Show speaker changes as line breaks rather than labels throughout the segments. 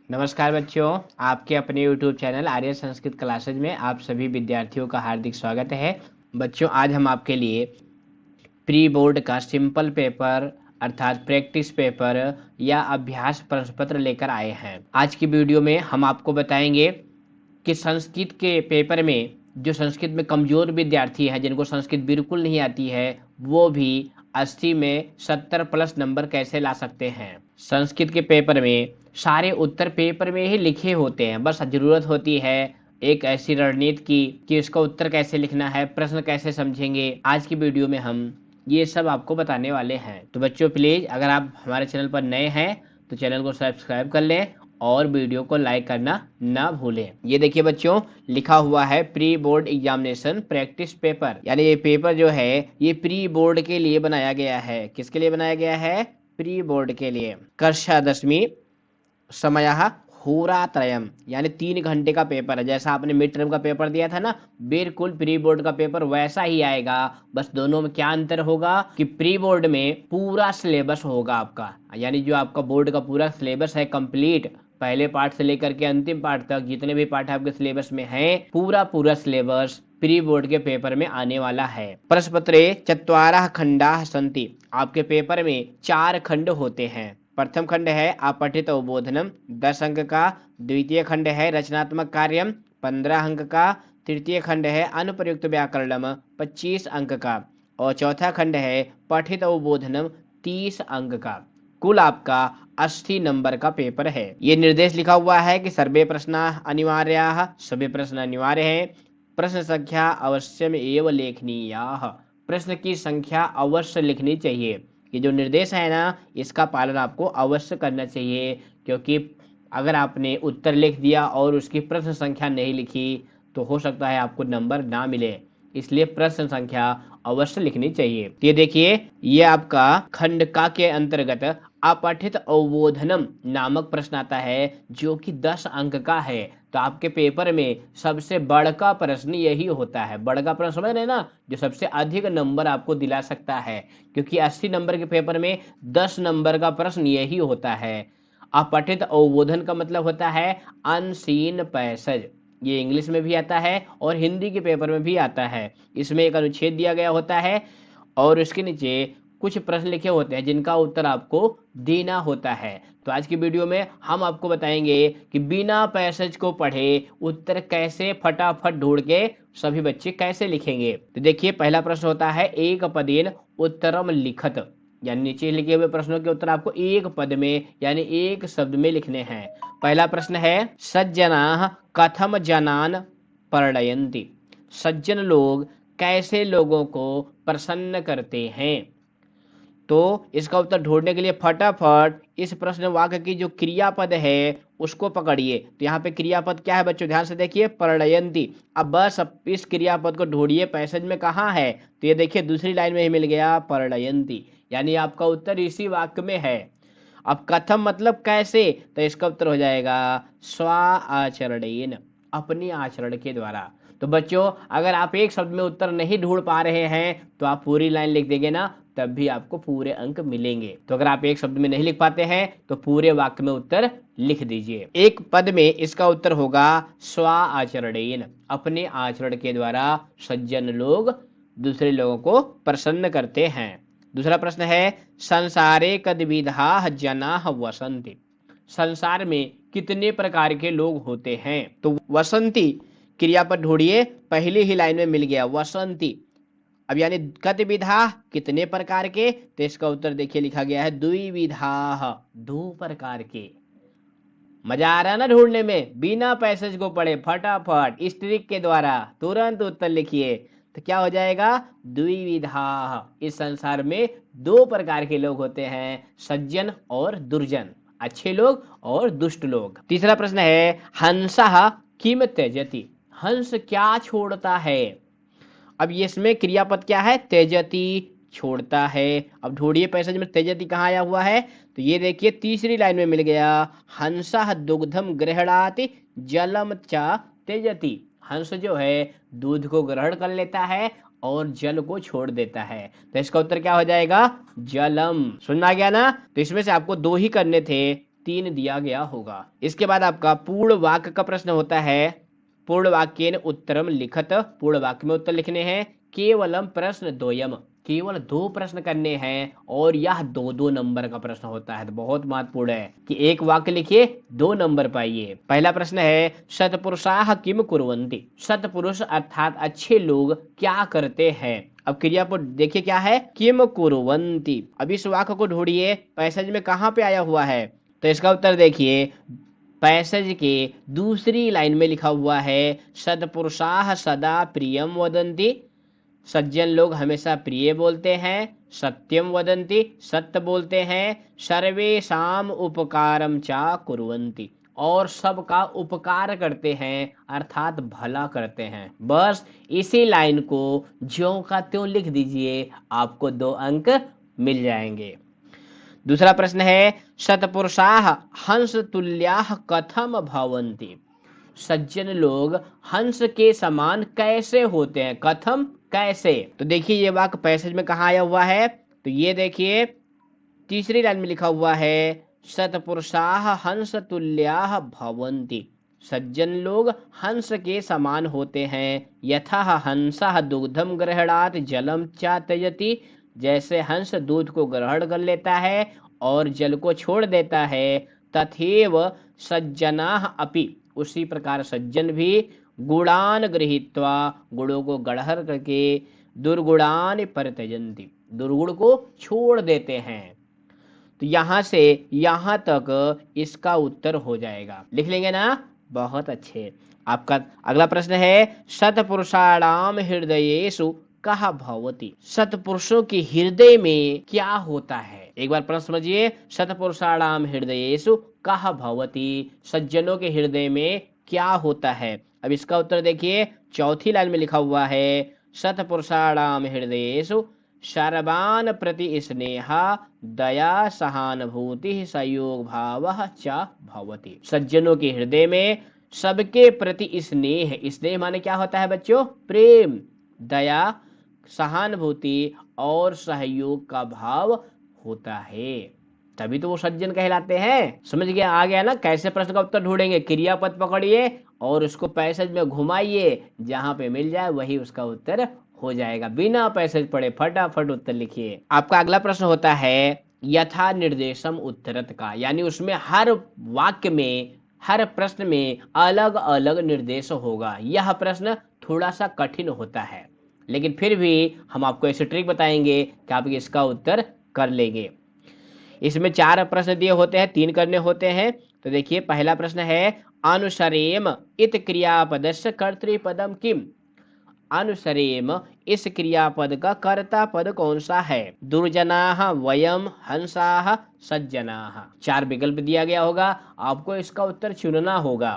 नमस्कार बच्चों, आपके अपने YouTube चैनल आर्य संस्कृत क्लासेज में आप सभी विद्यार्थियों का हार्दिक स्वागत है। बच्चों, आज हम आपके लिए प्री बोर्ड का सिंपल पेपर अर्थात प्रैक्टिस पेपर या अभ्यास प्रश्न पत्र लेकर आए हैं। आज की वीडियो में हम आपको बताएंगे कि संस्कृत के पेपर में जो संस्कृत में कमजोर विद्यार्थी हैं, जिनको संस्कृत बिल्कुल नहीं आती है, वो भी 80 में 70 प्लस नंबर कैसे ला सकते हैं। संस्कृत के पेपर में सारे उत्तर पेपर में ही लिखे होते हैं, बस जरूरत होती है एक ऐसी रणनीति की कि उसका उत्तर कैसे लिखना है, प्रश्न कैसे समझेंगे। आज की वीडियो में हम ये सब आपको बताने वाले हैं। तो बच्चों, प्लीज अगर आप हमारे चैनल पर नए हैं तो चैनल को सब्सक्राइब कर लें और वीडियो को लाइक करना ना भूलें। ये देखिए बच्चों, लिखा हुआ है pre board examination practice paper, यानी ये पेपर जो है ये प्री बोर्ड के लिए बनाया गया है। किसके लिए बनाया गया है? प्री बोर्ड के लिए। कक्षा 10वीं समयः होरात्रयम्, यानी 3 घंटे का पेपर है। जैसा आपने मिड टर्म का पेपर दिया था ना, बिल्कुल प्री बोर्ड का पेपर वैसा ही आएगा। बस दोनों में क्या अंतर होगा कि प्री बोर्ड में पूरा सिलेबस होगा आपका, यानी जो आपका बोर्ड का पूरा सिलेबस है कंप्लीट, पहले पार्ट से लेकर के अंतिम पार्ट तक जितने भी पार्ट आपके सिलेबस में हैं, पूरा सिलेबस प्री बोर्ड के पेपर में आने वाला है। प्रश्न पत्रे चत्वारः खंडाः सन्ति, आपके पेपर में 4 खंड होते हैं। प्रथम खंड है अपठित अवबोधनम 10 अंक का, द्वितीय खंड है रचनात्मक कार्यम 15 अंक का, तृतीय खंड है अनुप्रयुक्त व्याकरणम 25 अंक का और चौथा खंड है पठित अवबोधनम 30 अंक का। कुल आपका 80 नंबर का पेपर है। ये निर्देश लिखा हुआ है कि सर्वे प्रश्न अनिवार्याः, सभी प्रश्न अनिवार्य हैं। प्रश्न संख्या अवश्यम एव लेखनीयाः, प्रश्न की संख्या अवश्य लिखनी चाहिए। ये जो निर्देश है ना, इसका पालन आपको अवश्य करना चाहिए, क्योंकि अगर आपने उत्तर लिख दिया और उसकी प्रश्न संख्या नहीं लिखी तो हो सकता है आपको नंबर ना मिले। इसलिए प्रश्न संख्या अवश्य लिखनी चाहिए। ये देखिए, ये आपका खंड का के अंतर्गत अपठित अवबोधनम नामक प्रश्न आता है, जो कि 10 अंक का है। तो आपके पेपर में सबसे बड़का प्रश्न यही होता है। बड़का प्रश्न समझ रहे ना, जो सबसे अधिक नंबर आपको दिला सकता है, क्योंकि 80 नंबर के पेपर में 10 नंबर का प्रश्न यही होता है। अपठित अवबोधन का मतलब होता है अनसीन पैसेज। ये इंग्लिश में भी आता है और हिंदी के पेपर में भी आता है। इसमें एक अनुच्छेद दिया गया होता है और उसके नीचे कुछ प्रश्न लिखे होते हैं जिनका उत्तर आपको देना होता है। तो आज की वीडियो में हम आपको बताएंगे कि बिना पैसेज को पढ़े उत्तर कैसे फटाफट ढूंढ के सभी बच्चे कैसे लिखेंगे। तो देखिए, पहला प्रश्न होता है एक पदेन उत्तरम लिखत, यानी नीचे लिखे हुए प्रश्नों के उत्तर आपको एक पद में यानी एक शब्द में लिखने हैं। पहला प्रश्न है सज्जनाः कथम जनान पर्ययन्ति, सज्जन लोग कैसे लोगों को प्रसन्न करते हैं। तो इसका उत्तर ढूंढने के लिए फटाफट इस प्रश्न वाक्य की जो क्रियापद है उसको पकड़िए। तो यहाँ पे क्रियापद क्या है बच्चों, ध्यान से देखिए, पर्ययन्ति। अब बस अब इस क्रियापद को ढूंढिए, पैसेज में कहाँ है। तो ये देखिए दूसरी लाइन में ही मिल गया, पर्ययन्ति, यानी आपका उत्तर इसी वाक्य में है। अब कथम मतलब कैसे, तो इसका उत्तर हो जाएगा स्व आचरणेन, अपने आचरण के द्वारा। तो बच्चों, अगर आप एक शब्द में उत्तर नहीं ढूंढ पा रहे हैं तो आप पूरी लाइन लिख देंगे ना, तब भी आपको पूरे अंक मिलेंगे। तो अगर आप एक शब्द में नहीं लिख पाते हैं तो पूरे वाक्य में उत्तर लिख दीजिए। एक पद में इसका उत्तर होगा स्व आचरणेन, अपने आचरण के द्वारा सज्जन लोग दूसरे लोगों को प्रसन्न करते हैं। दूसरा प्रश्न है संसारे कद्विधाः जनाः वसन्ति, संसार में कितने प्रकार के लोग होते हैं। तो वसंती क्रियापद ढूंढिए, पहली ही लाइन में मिल गया वसंती। अब यानी कद्विधा कितने प्रकार के, तो इसका उत्तर देखिए लिखा गया है द्विविधाः, 2 प्रकार के। मजा आ रहा है ना ढूंढने में, बिना पैसेज को पढ़े फटाफट इस ट्रिक के द्वारा तुरंत उत्तर लिखिए। तो क्या हो जाएगा, द्विविधाः, इस संसार में 2 प्रकार के लोग होते हैं, सज्जन और दुर्जन, अच्छे लोग और दुष्ट लोग। तीसरा प्रश्न है हंसः किम त्यजति, हंस क्या छोड़ता है। अब ये इसमें क्रियापद क्या है, त्यजति, छोड़ता है। अब ढूंढिए पैसेज में त्यजति कहाँ आया हुआ है। तो ये देखिए तीसरी लाइन में मिल गया, हंसः दुग्धम गृह्णाति जलम च त्यजति, हंस जो है दूध को ग्रहण कर लेता है और जल को छोड़ देता है। तो इसका उत्तर क्या हो जाएगा, जलम। सुनना गया ना। तो इसमें से आपको 2 ही करने थे, 3 दिया गया होगा। इसके बाद आपका पूर्ण वाक्य का प्रश्न होता है। पूर्ण वाक्येन उत्तरम लिखत, पूर्ण वाक्य में उत्तर लिखने हैं। केवलम प्रश्न द्वयम, केवल 2 प्रश्न करने हैं और यह 2-2 नंबर का प्रश्न होता है। तो बहुत महत्वपूर्ण है कि एक वाक्य लिखिए 2 नंबर पाइए। पहला प्रश्न है सत्पुरुषाः किम कुर्वन्ति, सत्पुरुष अर्थात अच्छे लोग क्या करते हैं। अब क्रियापद देखिए क्या है, किम कुर्वन्ति। अब इस वाक्य को ढूंढिए पैसेज में कहाँ पे आया हुआ है। तो इसका उत्तर देखिए पैसेज के दूसरी लाइन में लिखा हुआ है सत्पुरुषाः सदा प्रियम वदन्ति, सज्जन लोग हमेशा प्रिय बोलते हैं। सत्यम वदन्ति, सत्य बोलते हैं। सर्वेषाम उपकारम चा कुर्वन्ति, और सबका उपकार करते हैं अर्थात भला करते हैं। बस इसी लाइन को ज्यों का त्यों लिख दीजिए, आपको 2 अंक मिल जाएंगे। दूसरा प्रश्न है सत्पुरुषाः हंस तुल्याः कथम भवन्ति, सज्जन लोग हंस के समान कैसे होते हैं। कथम, कैसे। तो देखिए ये वाक्य पैसेज में कहाँ आया हुआ है। तो ये देखिए तीसरी लाइन में लिखा हुआ है सत्पुरुषाः हंस तुल्याः भवन्ति, सज्जन लोग हंस के समान होते हैं। यथा हंसः दुग्धम गृह्णात जलम च त्यजति, जैसे हंस दूध को ग्रहण कर लेता है और जल को छोड़ देता है। तथैव सज्जनाः अपि, उसी प्रकार सज्जन भी गुणान गृहीत्वा, गुणों को ग्रहण करके दुर्गुणान परित्यजन्ति, दुर्गुण को छोड़ देते हैं। तो यहाँ से यहाँ तक इसका उत्तर हो जाएगा। लिख लेंगे ना, बहुत अच्छे। आपका अगला प्रश्न है सत्पुरुषाणाम हृदयेषु कहा भवति, सत्पुरुषों के हृदय में क्या होता है। एक बार प्रश्न समझिए, सत्पुरुषाणाम हृदयेषु कहा भवति, सज्जनों के हृदय में क्या होता है। अब इसका उत्तर देखिए चौथी लाइन में लिखा हुआ है सत्पुरुषाणाम हृदयेषु सर्वान् प्रति स्नेहा दया सहानुभूति संयोग भावः च भवति, सज्जनों के हृदय में सबके प्रति स्नेह, स्नेह माने क्या होता है बच्चों, प्रेम, दया, सहानुभूति और सहयोग का भाव होता है, तभी तो वो सज्जन कहलाते हैं। समझ गया, आ गया ना कैसे प्रश्न का उत्तर ढूंढेंगे। क्रियापद पकड़िए और उसको पैसेज में घुमाइए, जहां पे मिल जाए वही उसका उत्तर हो जाएगा। बिना पैसेज पढ़े फटाफट उत्तर लिखिए। आपका अगला प्रश्न होता है यथा निर्देशम उत्तरत का, यानी उसमें हर वाक्य में, हर प्रश्न में अलग अलग निर्देश होगा। यह प्रश्न थोड़ा सा कठिन होता है, लेकिन फिर भी हम आपको ऐसे ट्रिक बताएंगे कि आप इसका उत्तर कर लेंगे। इसमें 4 प्रश्न दिए होते हैं, 3 करने होते हैं। तो देखिए पहला प्रश्न है अनुसरेम इत क्रियापदस्य कर्तृपदम किम, अनुसरेम इस क्रियापद का कर्ता पद कौन सा है। दुर्जनाः, वयम, हंसाः, सज्जनाः, 4 विकल्प दिया गया होगा, आपको इसका उत्तर चुनना होगा।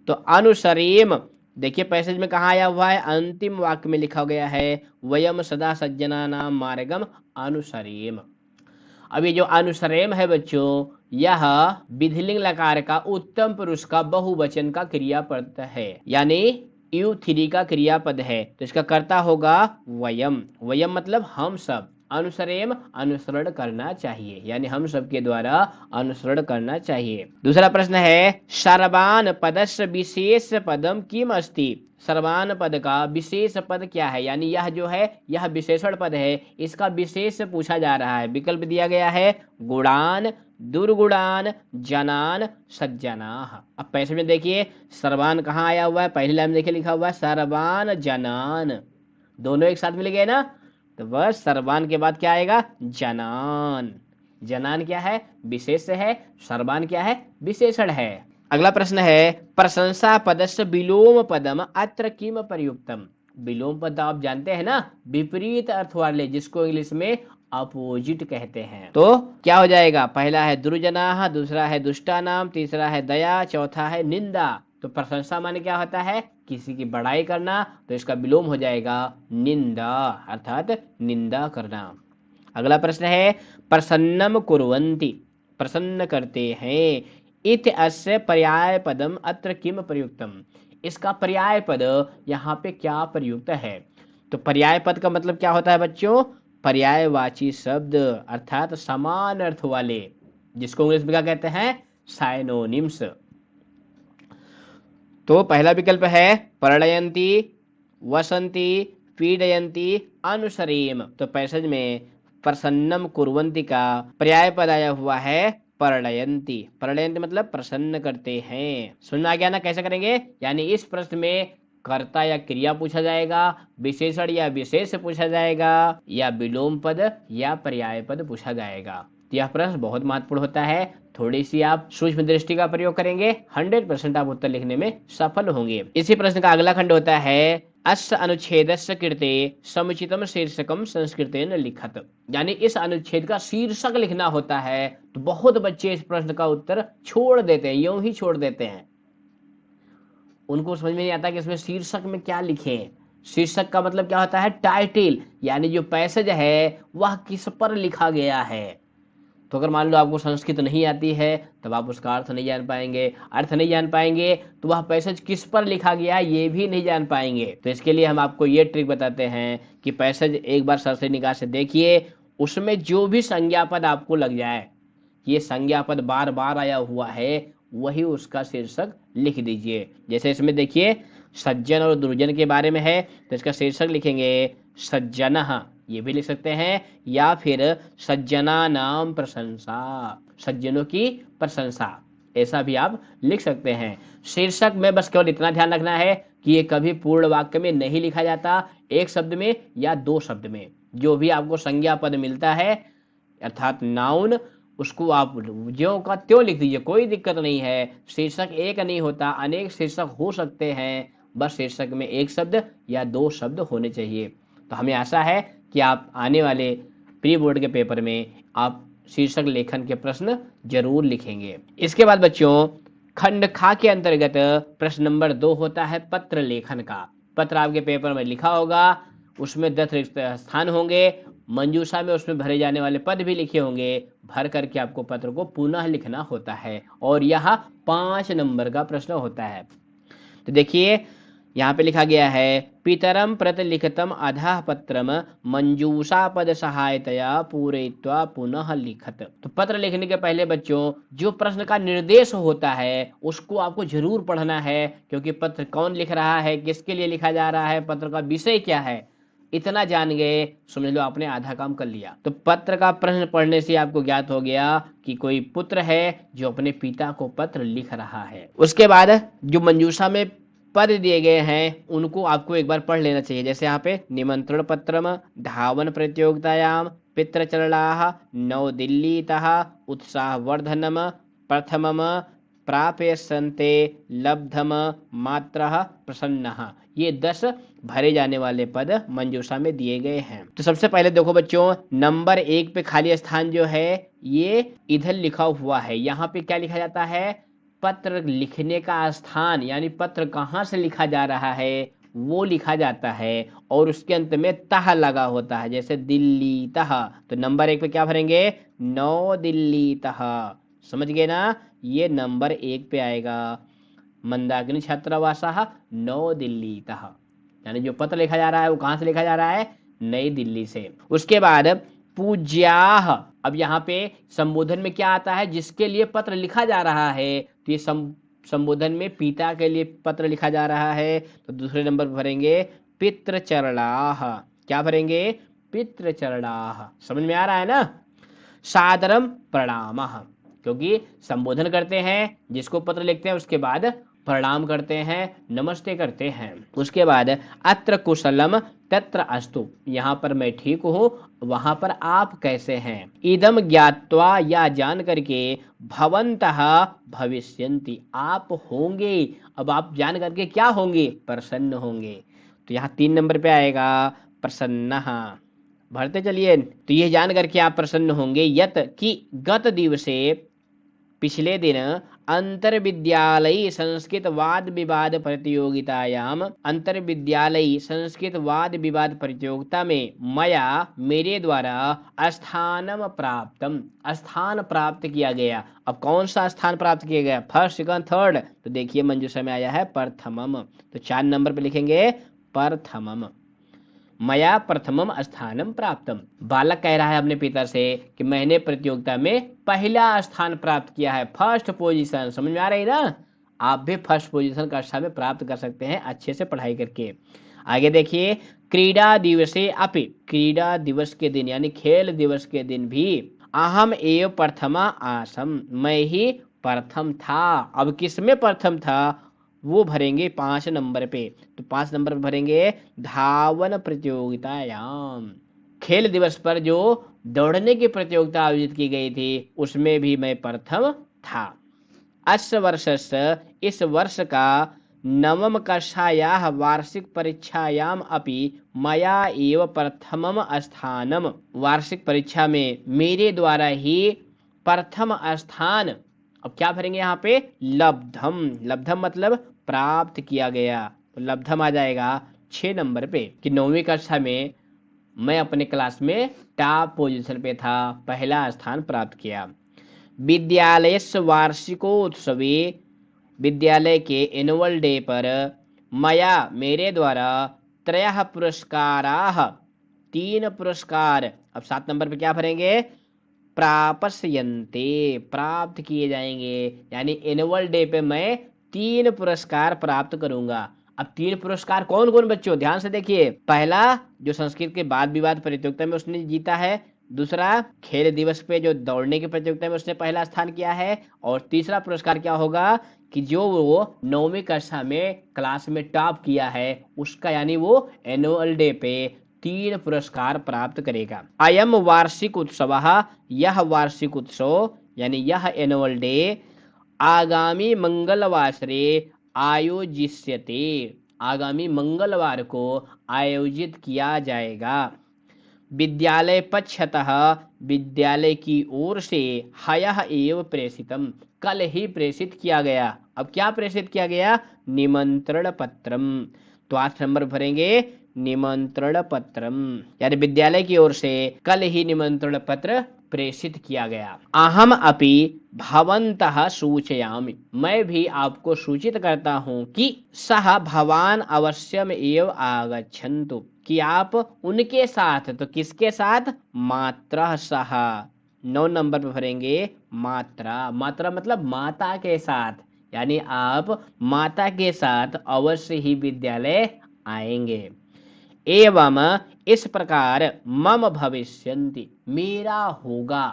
तो अनुसरेम देखिए पैसेज में कहा आया हुआ है, अंतिम वाक्य में लिखा गया है वयम सदा सज्जनानां मार्गम अनुसरेम। अब ये जो अनुसरेम है बच्चों, यह विधिलिंग लकार का उत्तम पुरुष का बहुवचन का क्रियापद है, यानी U3 का क्रियापद है। तो इसका कर्ता होगा वयम, वयम मतलब हम सब, अनुसरेम अनुसरण करना चाहिए, यानी हम सब के द्वारा अनुसरण करना चाहिए। दूसरा प्रश्न है सर्वान पदस्य विशेष पदम किम अस्ति, सर्वान पद का विशेष पद क्या है, यानी यह जो है यह विशेषण पद है, इसका विशेष पूछा जा रहा है। विकल्प दिया गया है गुणान, दुर्गुणान, जनान, सज्जनाः। अब पैसे में देखिए सर्वान कहाँ आया हुआ है, पहली लाइन में देखिए लिखा हुआ है सर्वान जनान, दोनों एक साथ मिल गए ना। तो बस सर्वान के बाद क्या आएगा, जनान। जनान क्या है, विशेष है, सर्वान क्या है, विशेषण है। अगला प्रश्न है प्रशंसा पदस्य विलोम पदम अत्र किम प्रयुक्तम, विलोम पद आप जानते हैं ना, विपरीत अर्थ वाले, जिसको इंग्लिश में अपोजिट कहते हैं। तो क्या हो जाएगा, पहला है दुर्जनाः, दूसरा है दुष्टानाम, तीसरा है दया, चौथा है निंदा। तो प्रशंसा माने क्या होता है, किसी की बड़ाई करना, तो इसका विलोम हो जाएगा निंदा, अर्थात निंदा करना। अगला प्रश्न है प्रसन्नम कुर्वन्ति, प्रसन्न करते हैं, इत अस्य पर्याय पदम अत्र किम प्रयुक्तम, इसका पर्याय पद यहाँ पे क्या प्रयुक्त है। तो पर्याय पद का मतलब क्या होता है बच्चों, पर्यायवाची शब्द, अर्थात समान अर्थ वाले, जिसको इंग्लिश में क्या कहते हैं, साइनोनिम्स। तो पहला विकल्प है पर्णयन्ति, वसन्ति, पीडयन्ति, अनुसरेम। तो पैसेज में प्रसन्नम कुर्वन्ति का पर्याय पद आया हुआ है पर्णयन्ति। पर्णयन्ति मतलब प्रसन्न करते हैं। सुनना आ गया ना कैसे करेंगे? यानी इस प्रश्न में कर्ता या क्रिया पूछा जाएगा, विशेषण या विशेष पूछा जाएगा, या विलोम पद या पर्याय पद पूछा जाएगा। यह प्रश्न बहुत महत्वपूर्ण होता है। थोड़ी सी आप सूक्ष्म दृष्टि का प्रयोग करेंगे, 100% आप उत्तर लिखने में सफल होंगे। इसी प्रश्न का अगला खंड होता है अस्य अनुच्छेदस्य कृते समुचितम शीर्षकम संस्कृतेन लिखत। यानी इस अनुच्छेद का शीर्षक लिखना होता है। तो बहुत बच्चे इस प्रश्न का उत्तर छोड़ देते हैं, यूं ही छोड़ देते हैं। उनको समझ में नहीं आता कि इसमें शीर्षक में क्या लिखें। शीर्षक का मतलब क्या होता है? टाइटल, यानी जो पैसेज है वह किस पर लिखा गया है। तो अगर मान लो आपको संस्कृत नहीं आती है तब आप उसका अर्थ नहीं जान पाएंगे, अर्थ नहीं जान पाएंगे तो वह पैसेज किस पर लिखा गया ये भी नहीं जान पाएंगे। तो इसके लिए हम आपको ये ट्रिक बताते हैं कि पैसेज एक बार सरसरी निगाह से देखिए, उसमें जो भी संज्ञा पद आपको लग जाए, ये संज्ञा पद बार बार आया हुआ है, वही उसका शीर्षक लिख दीजिए। जैसे इसमें देखिए सज्जन और दुर्जन के बारे में है, तो इसका शीर्षक लिखेंगे सज्जनः, ये भी लिख सकते हैं, या फिर सज्जना नाम प्रशंसा, सज्जनों की प्रशंसा, ऐसा भी आप लिख सकते हैं। शीर्षक में बस केवल इतना ध्यान रखना है कि ये कभी पूर्ण वाक्य में नहीं लिखा जाता, एक शब्द में या दो शब्द में। जो भी आपको संज्ञा पद मिलता है अर्थात नाउन, उसको आप ज्यों का त्यों लिख दीजिए, कोई दिक्कत नहीं है। शीर्षक एक नहीं होता, अनेक शीर्षक हो सकते हैं, बस शीर्षक में एक शब्द या दो शब्द होने चाहिए। तो हमें आशा है कि आप आने वाले प्री बोर्ड के पेपर में आप शीर्षक लेखन के प्रश्न जरूर लिखेंगे। इसके बाद बच्चों खंड खा के अंतर्गत प्रश्न नंबर 2 होता है पत्र लेखन का। पत्र आपके पेपर में लिखा होगा, उसमें 10 रिक्त स्थान होंगे, मंजूषा में उसमें भरे जाने वाले पद भी लिखे होंगे। भर करके आपको पत्र को पुनः लिखना होता है और यह 5 नंबर का प्रश्न होता है। तो देखिए यहाँ पे लिखा गया है पितरम प्रतिलिखितम अधः पत्रम मंजूषा पद सहायतया पूरयित्वा पुनः लिखत। तो पत्र लिखने के पहले बच्चों जो प्रश्न का निर्देश होता है उसको आपको जरूर पढ़ना है, क्योंकि पत्र कौन लिख रहा है, किसके लिए लिखा जा रहा है, पत्र का विषय क्या है, इतना जान गए समझ लो आपने आधा काम कर लिया। तो पत्र का प्रश्न पढ़ने से आपको ज्ञात हो गया कि कोई पुत्र है जो अपने पिता को पत्र लिख रहा है। उसके बाद जो मंजूषा में पद दिए गए हैं उनको आपको एक बार पढ़ लेना चाहिए। जैसे यहाँ पे निमंत्रण पत्रम धावन प्रतियोगितायाम पितृचरणाः नवदिल्लीतः उत्साहवर्धनम प्रथमम प्राप्यन्ते लब्धम मात्रः प्रसन्नः। ये 10 भरे जाने वाले पद मंजूषा में दिए गए हैं। तो सबसे पहले देखो बच्चों नंबर 1 पे खाली स्थान जो है ये इधर लिखा हुआ है। यहाँ पे क्या लिखा जाता है? पत्र लिखने का स्थान, यानी पत्र कहाँ से लिखा जा रहा है वो लिखा जाता है, और उसके अंत में तह लगा होता है, जैसे दिल्ली तह। तो नंबर 1 पे क्या भरेंगे? नौ दिल्ली तह। समझ गए ना? ये नंबर 1 पे आएगा मंदाकिनी छात्रावासः नौ दिल्ली तह। यानी जो पत्र लिखा जा रहा है वो कहाँ से लिखा जा रहा है? नई दिल्ली से। उसके बाद पूज्याः, अब यहाँ पे संबोधन में क्या आता है? जिसके लिए पत्र लिखा जा रहा है, तो ये संबोधन में पिता के लिए पत्र लिखा जा रहा है, तो दूसरे नंबर पर भरेंगे पितृचरणाः। क्या भरेंगे? पितृचरणाः। समझ में आ रहा है ना? सादरम प्रणामः, क्योंकि संबोधन करते हैं, जिसको पत्र लिखते हैं उसके बाद प्रणाम करते हैं, नमस्ते करते हैं। उसके बाद अत्र कुशलम तत्र अस्तु, यहाँ पर मैं ठीक हूँ, वहां पर आप कैसे हैं। इदम ज्ञात्वा, या जान करके, भवन्तः भविष्यन्ति, आप होंगे। अब आप जान करके क्या होंगे? प्रसन्न होंगे। तो यहाँ 3 नंबर पे आएगा प्रसन्नः। भरते चलिए। तो ये जान करके आप प्रसन्न होंगे यत कि गत दिवसे, पिछले दिन, अंतर्विद्यालयी संस्कृत वाद विवाद प्रतियोगितायाम, अंतर्विद्यालयी संस्कृत वाद विवाद प्रतियोगिता में मया, मेरे द्वारा, स्थानम प्राप्तम, स्थान प्राप्त किया गया। अब कौन सा स्थान प्राप्त किया गया? First, second, third? तो देखिए मंजूषा में आया है प्रथमम। तो 4 नंबर पे लिखेंगे प्रथमम। मया प्रथमम स्थानम प्राप्तम। बालक कह रहा है अपने पिता से कि मैंने प्रतियोगिता में पहला स्थान प्राप्त किया है, फर्स्ट पोजीशन। समझ में आ रही ना? आप भी फर्स्ट पोजीशन कक्षा में प्राप्त कर सकते हैं अच्छे से पढ़ाई करके। आगे देखिए, क्रीडा दिवसे अपि, क्रीडा दिवस के दिन यानी खेल दिवस के दिन भी अहम एव प्रथमा आसम, मैं ही प्रथम था। अब किसमें प्रथम था वो भरेंगे 5 नंबर पे। तो 5 नंबर पे भरेंगे धावन प्रतियोगितायाम। खेल दिवस पर जो दौड़ने की प्रतियोगिता आयोजित की गई थी उसमें भी मैं प्रथम था। अस्य वर्षस्य, इस वर्ष का नवम कक्षायाः वार्षिक परीक्षायाम अपि मया एव प्रथमम स्थानम, वार्षिक परीक्षा में मेरे द्वारा ही प्रथम स्थान। अब क्या भरेंगे यहाँ पे? लब्धम। लब्धम मतलब प्राप्त किया गया, तो लब्धम आ जाएगा 6 नंबर पे कि 9वीं कक्षा में मैं अपने क्लास में टॉप पोजीशन पे था, पहला स्थान प्राप्त किया। विद्यालयस्य वार्षिकोत्सवे, विद्यालय के एनुअल डे पर मया, मेरे द्वारा, त्रयः पुरस्काराः, 3 पुरस्कार। अब 7 नंबर पे क्या भरेंगे? प्रापस्यन्ते, प्राप्त किए जाएंगे, यानी एनुअल डे पे मैं 3 पुरस्कार प्राप्त करूंगा। अब 3 पुरस्कार कौन कौन बच्चों? ध्यान से देखिए। पहला जो संस्कृत के वाद विवाद प्रतियोगिता में उसने जीता है, दूसरा खेल दिवस पे जो दौड़ने की प्रतियोगिता में उसने पहला स्थान किया है, और तीसरा पुरस्कार क्या होगा कि जो वो 9वीं कक्षा में क्लास में टॉप किया है उसका, यानी वो एनुअल डे पे 3 पुरस्कार प्राप्त करेगा। अयम वार्षिक उत्सव, यह वार्षिक उत्सव यानी यह एनुअल डे आगामी मंगलवासरे आयोजिष्यते, आगामी मंगलवार को आयोजित किया जाएगा। विद्यालय पक्षतः, विद्यालय की ओर से, हयः एव प्रेषितम, कल ही प्रेषित किया गया। अब क्या प्रेषित किया गया? निमंत्रण पत्रम। तो 8 नंबर भरेंगे निमंत्रण पत्रम, यानी विद्यालय की ओर से कल ही निमंत्रण पत्र प्रेषित किया गया। अहम अपि भवन्तः सूचयामि, मैं भी आपको सूचित करता हूँ कि सह भवान अवश्यम एव आगच्छन्तु, कि आप उनके साथ। तो किसके साथ? मात्रा सह। 9 नंबर पे भरेंगे मात्रा। मात्रा मतलब माता के साथ, यानी आप माता के साथ अवश्य ही विद्यालय आएंगे। एवं इस प्रकार मम भविष्यन्ति, मेरा होगा।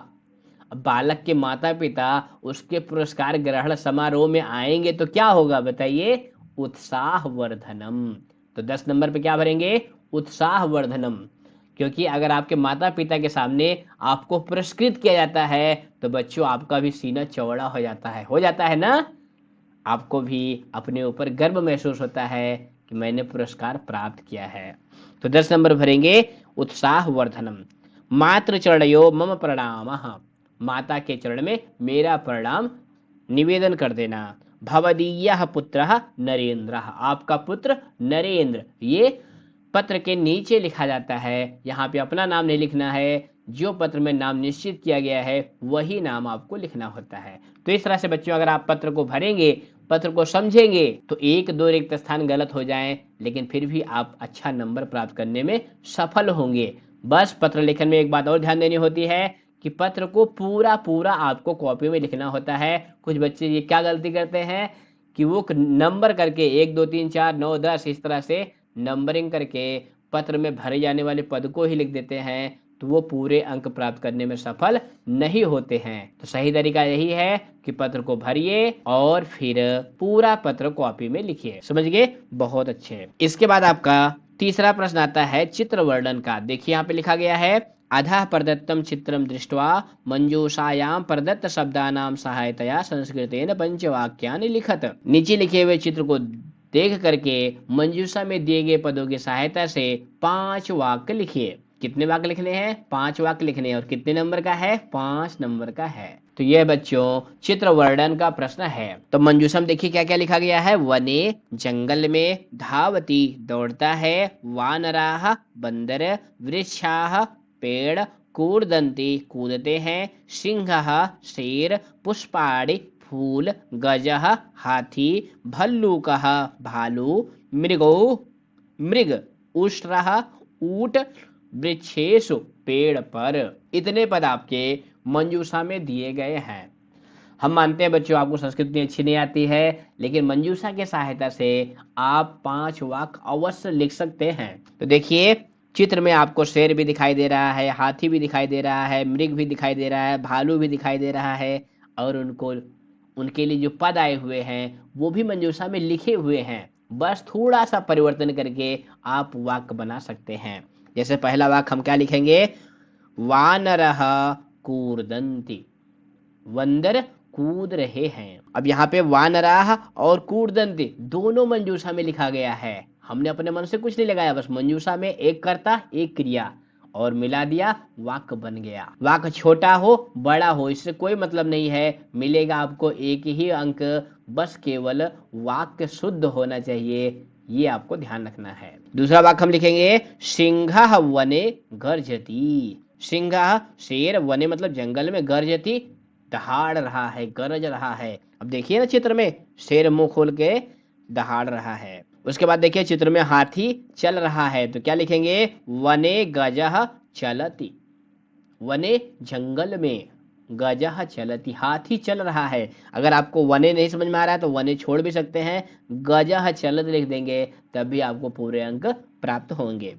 अब बालक के माता पिता उसके पुरस्कार ग्रहण समारोह में आएंगे तो क्या होगा बताइए? उत्साह वर्धनम। तो 10 नंबर पे क्या भरेंगे? उत्साह वर्धनम। क्योंकि अगर आपके माता पिता के सामने आपको पुरस्कृत किया जाता है तो बच्चों आपका भी सीना चौड़ा हो जाता है ना? आपको भी अपने ऊपर गर्व महसूस होता है कि मैंने पुरस्कार प्राप्त किया है। तो 10 नंबर भरेंगे उत्साह वर्धनम। मातृ चरणयो मम प्रणामः, माता के चरण में मेरा प्रणाम निवेदन कर देना। भवदीयः पुत्रः नरेंद्रः, आपका पुत्र नरेंद्र। ये पत्र के नीचे लिखा जाता है, यहाँ पे अपना नाम नहीं लिखना है, जो पत्र में नाम निश्चित किया गया है वही नाम आपको लिखना होता है। तो इस तरह से बच्चों अगर आप पत्र को भरेंगे, पत्र को समझेंगे तो 1-2 रिक्त स्थान गलत हो जाएं लेकिन फिर भी आप अच्छा नंबर प्राप्त करने में सफल होंगे। बस पत्र लेखन में एक बात और ध्यान देनी होती है कि पत्र को पूरा आपको कॉपी में लिखना होता है। कुछ बच्चे ये क्या गलती करते हैं कि वो नंबर करके 1 2 3 4 9 10 इस तरह से नंबरिंग करके पत्र में भरे जाने वाले पद को ही लिख देते हैं, तो वो पूरे अंक प्राप्त करने में सफल नहीं होते हैं। तो सही तरीका यही है कि पत्र को भरिए और फिर पूरा पत्र कॉपी में लिखिए। समझ गए? बहुत अच्छे। इसके बाद आपका तीसरा प्रश्न आता है चित्र वर्णन का। देखिए यहाँ पे लिखा गया है अधः प्रदत्तम चित्रम दृष्ट्वा मंजूषायाम प्रदत्त शब्दानाम सहायतया संस्कृतेन पंचवाक्यानि लिखत। नीचे लिखे हुए चित्र को देख करके मंजूषा में दिए गए पदों की सहायता से 5 वाक्य लिखिए। कितने वाक्य लिखने हैं? 5 वाक्य लिखने हैं। और कितने नंबर का है? 5 नंबर का है। तो यह बच्चों चित्र वर्णन का प्रश्न है। तो मंजूषा में देखिए क्या क्या लिखा गया है। वने, जंगल में, धावती, दौड़ता है, वानराः, बंदर, वृक्षाः, पेड़, कूर्दन्ति, कूदते हैं, सिंहः, शेर, पुष्पाणि, फूल, गजः, हाथी, भल्लूकः, भालू, मृगो, मृग, उष्ट्रः, ऊट वृक्षेषु पेड़ पर। इतने पद आपके मंजूषा में दिए गए हैं। हम मानते हैं बच्चों आपको संस्कृत इतनी अच्छी नहीं आती है, लेकिन मंजूषा की सहायता से आप 5 वाक्य अवश्य लिख सकते हैं। तो देखिए चित्र में आपको शेर भी दिखाई दे रहा है, हाथी भी दिखाई दे रहा है, मृग भी दिखाई दे रहा है, भालू भी दिखाई दे रहा है, और उनके लिए जो पद आए हुए हैं वो भी मंजूषा में लिखे हुए हैं। बस थोड़ा सा परिवर्तन करके आप वाक्य बना सकते हैं। जैसे पहला वाक्य हम क्या लिखेंगे, वानरः कूर्दन्ति, बंदर कूद रहे हैं। अब यहाँ पे वानराह और कूर्दन्ति दोनों मंजूषा में लिखा गया है। हमने अपने मन से कुछ नहीं लगाया, बस मंजूषा में एक कर्ता एक क्रिया और मिला दिया, वाक्य बन गया। वाक्य छोटा हो बड़ा हो इससे कोई मतलब नहीं है, मिलेगा आपको एक ही अंक, बस केवल वाक्य शुद्ध होना चाहिए, ये आपको ध्यान रखना है। दूसरा वाक्य हम लिखेंगे, सिंहः वने गर्जति। सिंह शेर, वने मतलब जंगल में, गर्जति दहाड़ रहा है, गरज रहा है। अब देखिए ना चित्र में शेर मुंह खोल के दहाड़ रहा है। उसके बाद देखिए चित्र में हाथी चल रहा है, तो क्या लिखेंगे, वने गजः चलति। वने जंगल में, गजः चलति हाथी चल रहा है। अगर आपको वने नहीं समझ में आ रहा है तो वने छोड़ भी सकते हैं, गजः चलति लिख देंगे, तब भी आपको पूरे अंक प्राप्त होंगे।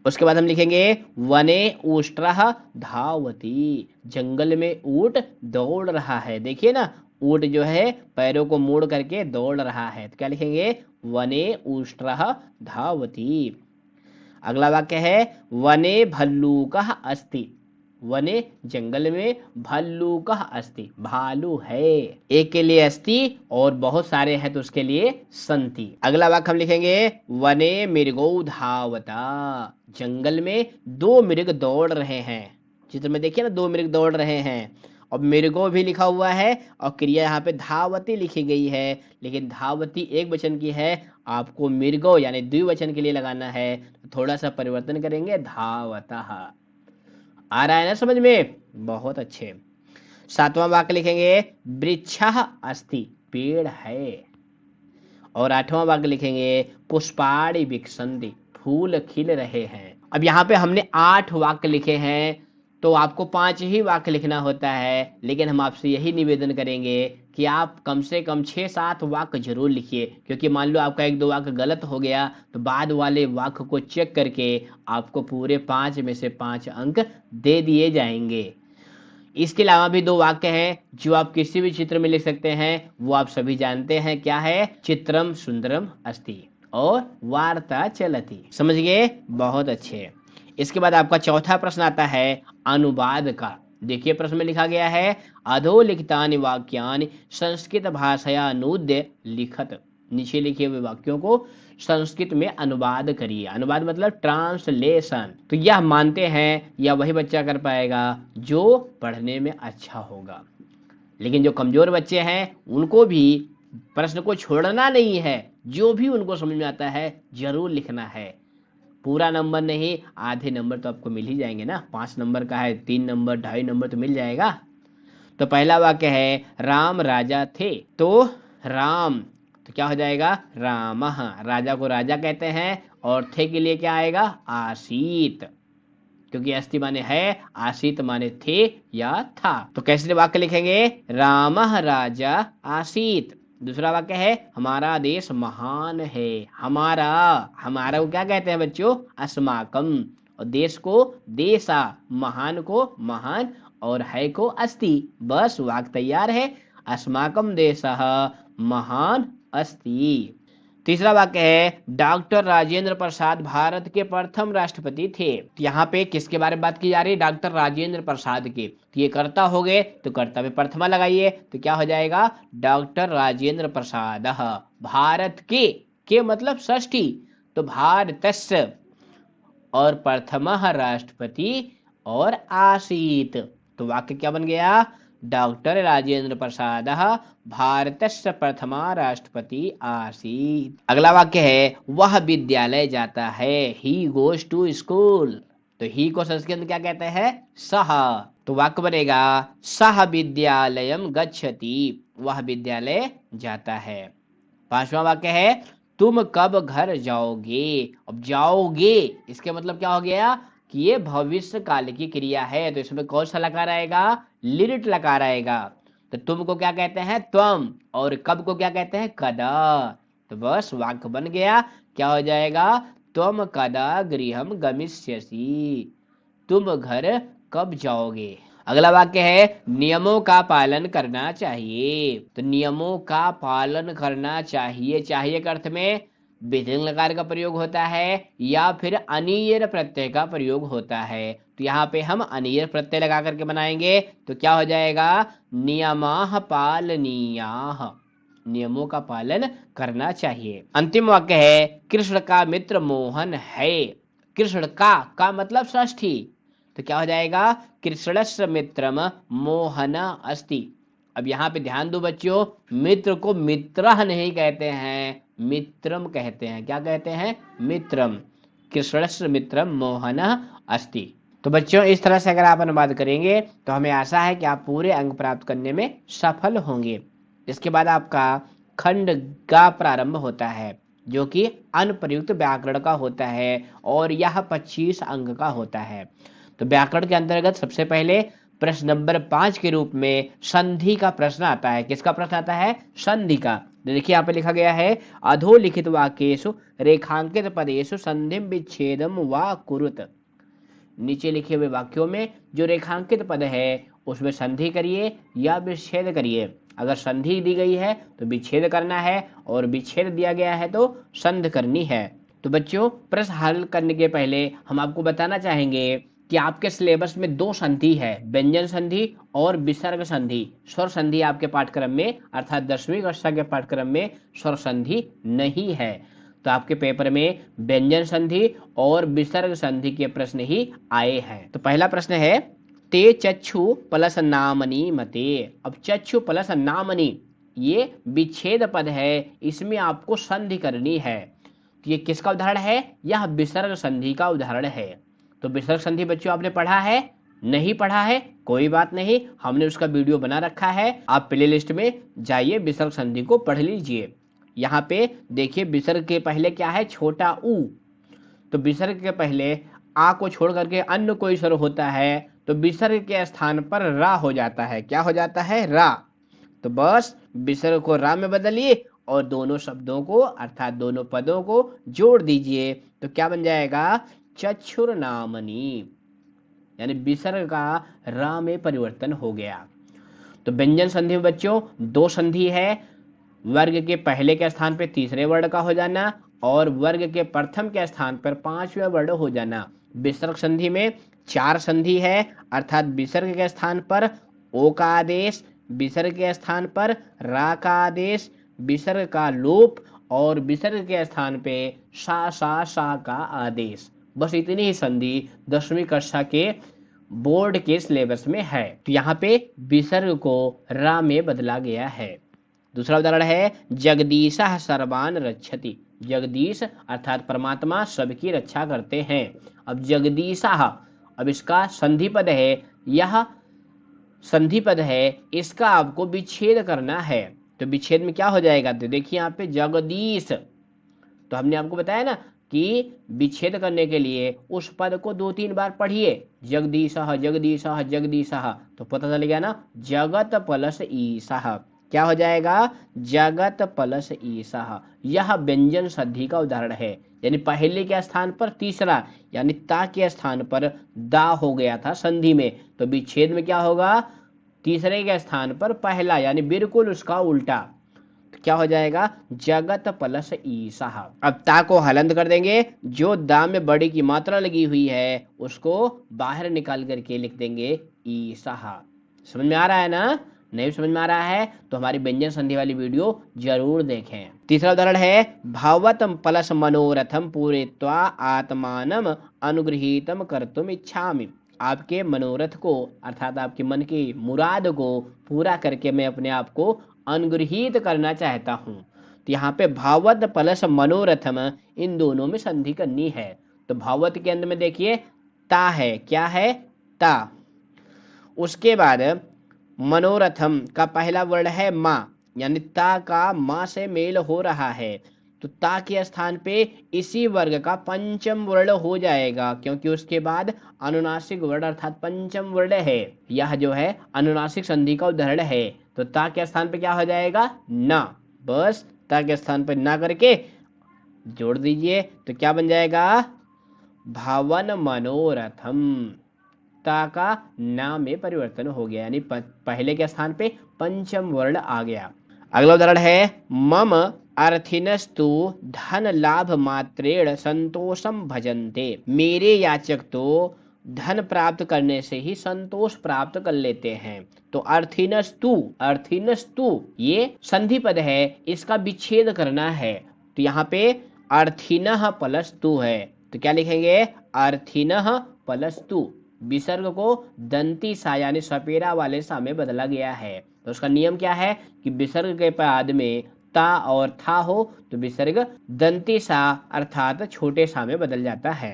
उसके बाद हम लिखेंगे, वने ऊष्ट्रः धावति। जंगल में ऊंट दौड़ रहा है। देखिए ना ऊंट जो है पैरों को मोड़ करके दौड़ रहा है, तो क्या लिखेंगे, वने ऊष्ट्रः धावति। अगला वाक्य है, वने भल्लूकः अस्ति। वने जंगल में, भल्लूकः अस्ति भालू है। एक के लिए अस्ति और बहुत सारे हैं तो उसके लिए संति। अगला वाक्य हम लिखेंगे, वने मृगौ धावता। जंगल में 2 मृग दौड़ रहे हैं। चित्र में देखिए ना 2 मृग दौड़ रहे हैं, और मृगो भी लिखा हुआ है और क्रिया यहाँ पे धावती लिखी गई है, लेकिन धावती एक वचन की है, आपको मृगो यानी द्विवचन के लिए लगाना है, तो थोड़ा सा परिवर्तन करेंगे, धावतः। आ रहा है ना समझ में, बहुत अच्छे। 7वां वाक्य लिखेंगे, वृक्षः अस्ति पेड़ है। और 8वां वाक्य लिखेंगे, पुष्पाणि विकसन्ति फूल खिल रहे हैं। अब यहाँ पे हमने 8 वाक्य लिखे हैं, तो आपको 5 ही वाक्य लिखना होता है, लेकिन हम आपसे यही निवेदन करेंगे कि आप कम से कम 6-7 वाक्य जरूर लिखिए, क्योंकि मान लो आपका 1-2 वाक्य गलत हो गया तो बाद वाले वाक्य को चेक करके आपको पूरे 5 में से 5 अंक दे दिए जाएंगे। इसके अलावा भी 2 वाक्य हैं जो आप किसी भी चित्र में लिख सकते हैं, वो आप सभी जानते हैं क्या है, चित्रम सुंदरम अस्ति और वार्ता चलती। समझ गए, बहुत अच्छे। इसके बाद आपका चौथा प्रश्न आता है अनुवाद का। देखिए प्रश्न में लिखा गया है, अधोलिखितानि वाक्यानि संस्कृत भाषया अनुद्य लिखत। नीचे लिखे हुए वाक्यों को संस्कृत में अनुवाद करिए। अनुवाद मतलब ट्रांसलेशन। तो यह मानते हैं या वही बच्चा कर पाएगा जो पढ़ने में अच्छा होगा, लेकिन जो कमजोर बच्चे हैं उनको भी प्रश्न को छोड़ना नहीं है, जो भी उनको समझ में आता है जरूर लिखना है। पूरा नंबर नहीं, आधे नंबर तो आपको मिल ही जाएंगे ना। 5 नंबर का है, 3 नंबर 2.5 नंबर तो मिल जाएगा। तो पहला वाक्य है, राम राजा थे। तो राम तो क्या हो जाएगा, रामः। राजा को राजा कहते हैं, और थे के लिए क्या आएगा, आसीत, क्योंकि अस्ति माने है, आसीत माने थे या था। तो कैसे वाक्य लिखेंगे, रामः राजा आसीत। दूसरा वाक्य है, हमारा देश महान है। हमारा, हमारा को क्या कहते हैं बच्चों, अस्माकम। और देश को देशा, महान को महान, और है को अस्ति। बस वाक्य तैयार है, अस्माकम देशः महान अस्ति। तीसरा वाक्य है, डॉक्टर राजेंद्र प्रसाद भारत के प्रथम राष्ट्रपति थे। तो यहाँ पे किसके बारे में बात की जा रही है, डॉक्टर राजेंद्र प्रसाद के। तो ये कर्ता हो गए, तो कर्ता में प्रथमा लगाइए, तो क्या हो जाएगा, डॉक्टर राजेंद्र प्रसाद भारत के मतलब षष्ठी, तो भारतस्य, और प्रथमः राष्ट्रपति और आसीत। तो वाक्य क्या बन गया, डॉक्टर राजेंद्र प्रसाद भारतस्य प्रथमा राष्ट्रपति आसीत। अगला वाक्य है, वह विद्यालय जाता है। He goes to school. तो ही को संस्कृत में क्या कहते हैं, सह। तो वाक्य बनेगा, सह विद्यालयम गच्छति, वह विद्यालय जाता है। 5वां वाक्य है, तुम कब घर जाओगे। अब जाओगे इसके मतलब क्या हो गया कि ये भविष्य काल की क्रिया है, तो इसमें कौन सा लकार आएगा, लिरिट लकार आएगा। तो तुम को क्या कहते हैं, त्वम, और कब को क्या कहते हैं, कदा। तो बस वाक्य बन गया, क्या हो जाएगा, त्वम कदा गृहम गमिष्यसि, तुम घर कब जाओगे। अगला वाक्य है नियमों का पालन करना चाहिए। तो नियमों का पालन करना चाहिए, चाहिए के अर्थ में विधिंग लकार का प्रयोग होता है या फिर अनियर प्रत्यय का प्रयोग होता है। तो यहाँ पे हम अनियर प्रत्यय लगा करके बनाएंगे, तो क्या हो जाएगा, नियमाः पालनीयाः, नियमों का पालन करना चाहिए। अंतिम वाक्य है कृष्ण का मित्र मोहन है। कृष्ण का मतलब षष्ठी, तो क्या हो जाएगा, कृष्णस्य मित्रम मोहन अस्ति। अब यहाँ पे ध्यान दो बच्चों, मित्र को मित्रः नहीं कहते हैं, मित्रम कहते हैं। क्या कहते हैं, मित्रम। कृष्णस्य मित्रम मोहन अस्ति। तो बच्चों इस तरह से अगर आप अनुवाद करेंगे तो हमें आशा है कि आप पूरे अंक प्राप्त करने में सफल होंगे। इसके बाद आपका खंड का प्रारंभ होता है जो कि अनप्रयुक्त व्याकरण का होता है और यह 25 अंक का होता है। तो व्याकरण के अंतर्गत सबसे पहले प्रश्न नंबर 5 के रूप में संधि का प्रश्न आता है। किसका प्रश्न आता है, संधि का। तो देखिए यहाँ पे लिखा गया है अधोलिखित वाक्येषु रेखांकित पदेषु संधिम विच्छेदम वा कुरुत। नीचे लिखे हुए वाक्यों में जो रेखांकित पद है उसमें संधि करिए या विच्छेद करिए। अगर संधि दी गई है तो विच्छेद करना है और विच्छेद दिया गया है तो संधि करनी है। तो बच्चों प्रश्न हल करने के पहले हम आपको बताना चाहेंगे कि आपके सिलेबस में 2 संधि है, व्यंजन संधि और विसर्ग संधि। स्वर संधि आपके पाठ्यक्रम में अर्थात 10वीं कक्षा के पाठ्यक्रम में स्वर संधि नहीं है। तो आपके पेपर में व्यंजन संधि और विसर्ग संधि के प्रश्न ही आए हैं। तो पहला प्रश्न है ते चक्षु प्लस नामनी मते। अब चक्षु प्लस नामनी ये विच्छेद पद है, इसमें आपको संधि करनी है। तो ये किसका उदाहरण है, यह विसर्ग संधि का उदाहरण है। तो विसर्ग संधि बच्चों आपने पढ़ा है, नहीं पढ़ा है कोई बात नहीं, हमने उसका वीडियो बना रखा है, आप प्ले लिस्ट में जाइए विसर्ग संधि को पढ़ लीजिए। यहाँ पे देखिए विसर्ग के पहले क्या है, छोटा ऊ। तो विसर्ग के पहले आ को छोड़ करके अन्य कोई स्वर होता है तो विसर्ग के स्थान पर रा हो जाता है। क्या हो जाता है, रा। तो बस विसर्ग को रा में बदलिए और दोनों शब्दों को अर्थात दोनों पदों को जोड़ दीजिए। तो क्या बन जाएगा, चक्षुर नामनी, यानी विसर्ग का रा में परिवर्तन हो गया। तो व्यंजन संधि में बच्चों 2 संधि है, वर्ग के पहले के स्थान पर तीसरे वर्ण का हो जाना और वर्ग के प्रथम के स्थान पर 5वें वर्ण हो जाना। विसर्ग संधि में 4 संधि है, अर्थात विसर्ग के स्थान पर ओ का आदेश, विसर्ग के स्थान पर रा का आदेश, विसर्ग का लोप और विसर्ग के स्थान पे सा का आदेश। बस इतनी ही संधि 10वीं कक्षा के बोर्ड के सिलेबस में है। तो यहाँ पे विसर्ग को रा में बदला गया है। दूसरा उदाहरण है जगदीशः सर्वान रक्षति। जगदीश अर्थात परमात्मा सबकी रक्षा करते हैं। अब जगदीशः, अब इसका संधि पद है, यह संधि पद है, इसका आपको विच्छेद करना है। तो विच्छेद में क्या हो जाएगा, तो देखिए यहाँ पे जगदीश, तो हमने आपको बताया ना कि विच्छेद करने के लिए उस पद को 2-3 बार पढ़िए, जगदीशः जगदीशः जगदीशः, तो पता चल गया ना, जगत प्लस ईशः, क्या हो जाएगा, जगत प्लस ईशः। यह व्यंजन संधि का उदाहरण है, यानी पहले के स्थान पर तीसरा यानी ता के स्थान पर दा हो गया था संधि में, तो विच्छेद में क्या होगा, तीसरे के स्थान पर पहला यानी बिल्कुल उसका उल्टा, तो क्या हो जाएगा, जगत प्लस ईशः। अब ता को हलंत कर देंगे, जो दा में बड़ी की मात्रा लगी हुई है उसको बाहर निकाल करके लिख देंगे ईशः। समझ में आ रहा है ना, नहीं समझ में आ रहा है तो हमारी व्यंजन संधि वाली वीडियो जरूर देखें। तीसरा उदाहरण है भावतम प्लस मनोरथम पूरयित्वा आत्मानम अनुगृहीतम कर्तुम इच्छामि। आपके मनोरथ को अर्थात आपके मन की मुराद को पूरा करके मैं अपने आप को अनुगृहीत करना चाहता हूँ। तो यहाँ पे भावत प्लस मनोरथम इन दोनों में संधि करनी है। तो भावत के अंदर में देखिए ता है, क्या है, ता। उसके बाद मनोरथम का पहला वर्ण है माँ, यानी ता का माँ से मेल हो रहा है। तो ता के स्थान पे इसी वर्ग का पंचम वर्ण हो जाएगा, क्योंकि उसके बाद अनुनासिक वर्ण अर्थात पंचम वर्ण है। यह जो है अनुनासिक संधि का उदाहरण है। तो ता के स्थान पे क्या हो जाएगा? ना। बस ता के स्थान पे ना करके जोड़ दीजिए, तो क्या बन जाएगा? भवन मनोरथम। ता का ना में परिवर्तन हो गया, यानी पहले के स्थान पे पंचम वर्ण आ गया। अगला उदाहरण है मम अर्थिनस्तु धन लाभ मात्रेण संतोषम भजन्ते। मेरे याचक तो धन प्राप्त करने से ही संतोष प्राप्त कर लेते हैं। तो अर्थिनस्तु ये संधि पद है, इसका विच्छेद करना है। तो यहाँ पे अर्थिनः प्लस तु है, तो क्या लिखेंगे? अर्थिनः प्लस तु। विसर्ग को दंती सा यानी सपेरा वाले सा में बदला गया है। तो उसका नियम क्या है कि विसर्ग के बाद में ता और था हो तो विसर्ग दंती सा अर्थात छोटे सा में बदल जाता है।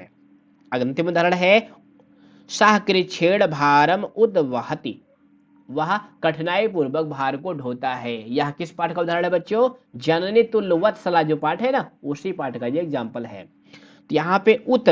अंतिम उदाहरण है सहकृच्छेण भारम उद्वहति। वह कठिनाई पूर्वक भार को ढोता है। यह किस पाठ का उदाहरण है बच्चों? जननी तुल्य वत्सला जो पाठ है ना, उसी पाठ का ये एग्जाम्पल है। तो यहाँ पे उत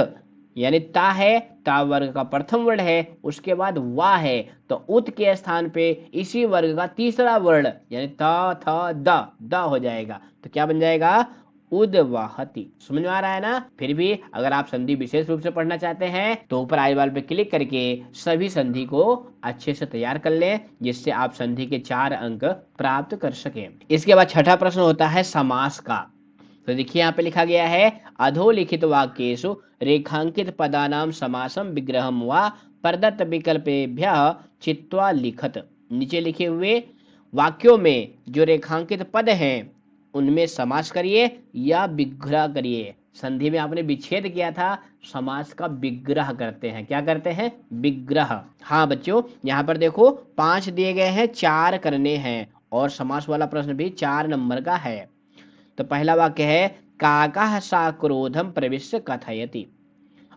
यानी ता है, ता वर्ग का प्रथम वर्ण है, उसके बाद वा है, तो उत के स्थान पे इसी वर्ग का तीसरा वर्ण यानी ता था द हो जाएगा। तो क्या बन जाएगा? उद्वहति। समझ में आ रहा है ना? फिर भी अगर आप संधि विशेष रूप से पढ़ना चाहते हैं तो ऊपर आई बॉल पे क्लिक करके सभी संधि को अच्छे से तैयार कर लें, जिससे आप संधि के 4 अंक प्राप्त कर सकें। इसके बाद छठा प्रश्न होता है समास का। तो देखिए यहाँ पे लिखा गया है अधोलिखित वाक्येषु रेखांकित पदानाम समासम विग्रहम व प्रदत्त विकल्पेभ्यः चित्वा लिखत। नीचे लिखे हुए वाक्यों में जो रेखांकित पद हैं उनमें समास करिए या विग्रह करिए। संधि में आपने विच्छेद किया था, समास का विग्रह करते हैं। क्या करते हैं? विग्रह। हाँ बच्चों, यहाँ पर देखो 5 दिए गए हैं, 4 करने हैं, और समास वाला प्रश्न भी 4 नंबर का है। तो पहला वाक्य है काकः साक्रोधम प्रविश्य कथयति।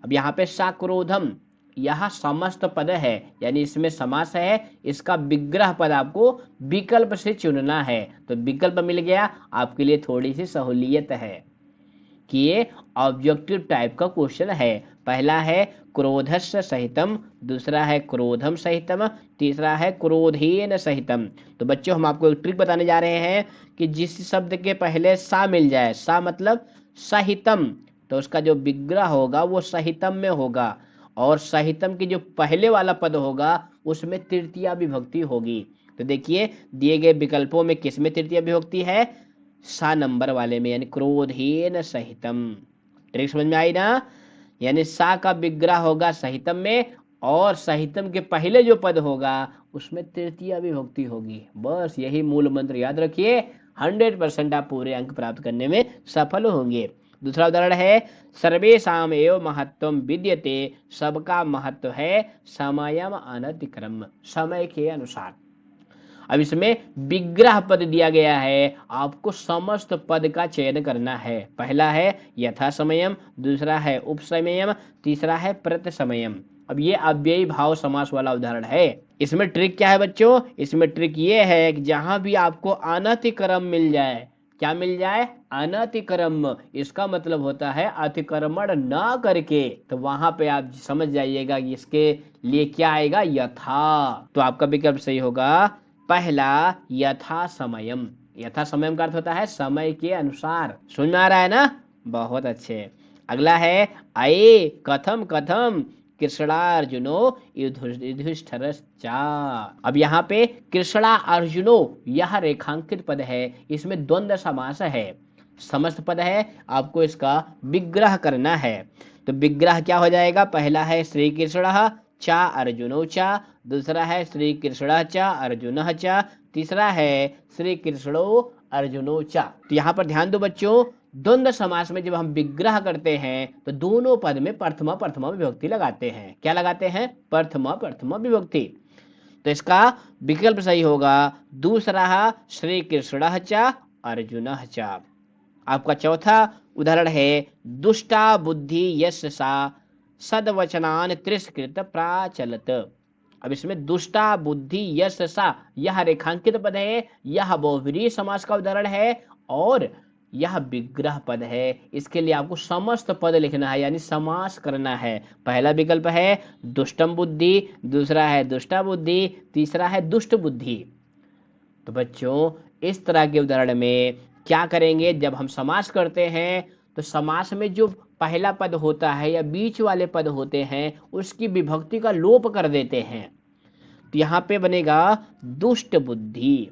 अब यहाँ पे साक्रोधम यह समस्त पद है, यानी इसमें समास है। इसका विग्रह पद आपको विकल्प से चुनना है। तो विकल्प मिल गया, आपके लिए थोड़ी सी सहूलियत है कि ये ऑब्जेक्टिव टाइप का क्वेश्चन है। पहला है क्रोधस्य सहितम, दूसरा है क्रोधम सहितम, तीसरा है क्रोधेन सहितम। तो बच्चों हम आपको एक ट्रिक बताने जा रहे हैं कि जिस शब्द के पहले सा मिल जाए, सा मतलब सहितम, तो उसका जो विग्रह होगा वो सहितम में होगा, और सहितम की जो पहले वाला पद होगा उसमें तृतीया विभक्ति होगी। तो देखिए दिए गए विकल्पों में किसमें तृतीया विभक्ति है? सा नंबर वाले में, यानी क्रोधेन सहितम। ट्रिक समझ में आई ना? यानी सा का विग्रह होगा सहितम में, और सहितम के पहले जो पद होगा उसमें तृतीया विभक्ति होगी। बस यही मूल मंत्र याद रखिए, 100% आप पूरे अंक प्राप्त करने में सफल होंगे। दूसरा उदाहरण है सर्वेषाम एव महत्वम विद्यते। सबका महत्व है समयम अनतिक्रम, समय के अनुसार। अब इसमें विग्रह पद दिया गया है, आपको समस्त पद का चयन करना है। पहला है यथा समयम, दूसरा है उपसमयम, तीसरा है प्रतसमयम। अब ये अव्ययी भाव समास वाला उदाहरण है। इसमें ट्रिक क्या है बच्चों? इसमें ट्रिक ये है कि जहां भी आपको अनतिक्रम मिल जाए, क्या मिल जाए? अनतिक्रम। इसका मतलब होता है अतिक्रमण ना करके, तो वहां पे आप समझ जाइएगा कि इसके लिए क्या आएगा? यथा। तो आपका विकल्प सही होगा पहला यथा समयम। यथा समयम का अर्थ होता है समय के अनुसार। सुन में आ रहा है ना? बहुत अच्छे। अगला है अये कथम कथम कृष्णार्जुनो युधिष्ठिरश्चा। अब यहाँ पे कृष्णा अर्जुनो यह रेखांकित पद है, इसमें द्वंद्व समास है, समस्त पद है, आपको इसका विग्रह करना है। तो विग्रह क्या हो जाएगा? पहला है श्री कृष्ण चा अर्जुनो चा, दूसरा है श्री कृष्ण चा अर्जुन चा, तीसरा है श्री कृष्णो अर्जुनो चा। तो यहाँ पर ध्यान दो बच्चों, द्वंद्व समास में जब हम विग्रह करते हैं तो दोनों पद में प्रथमा विभक्ति लगाते हैं। क्या लगाते हैं? प्रथमा विभक्ति। तो इसका विकल्प सही होगा दूसरा श्री कृष्ण चा अर्जुन चा। आपका चौथा उदाहरण है दुष्टा बुद्धि यश सा सदवचनान तिरस्कृत प्राचलत। अब इसमें दुष्टा बुद्धि यश सा यह रेखांकित पद है, यह बहुव्रीहि समास का उदाहरण है, और यह विग्रह पद है। इसके लिए आपको समस्त पद लिखना है, यानी समास करना है। पहला विकल्प है दुष्टम बुद्धि, दूसरा है दुष्टा बुद्धि, तीसरा है दुष्ट बुद्धि। तो बच्चों इस तरह के उदाहरण में क्या करेंगे, जब हम समास करते हैं तो समास में जो पहला पद होता है या बीच वाले पद होते हैं उसकी विभक्ति का लोप कर देते हैं। तो यहाँ पे बनेगा दुष्ट बुद्धि।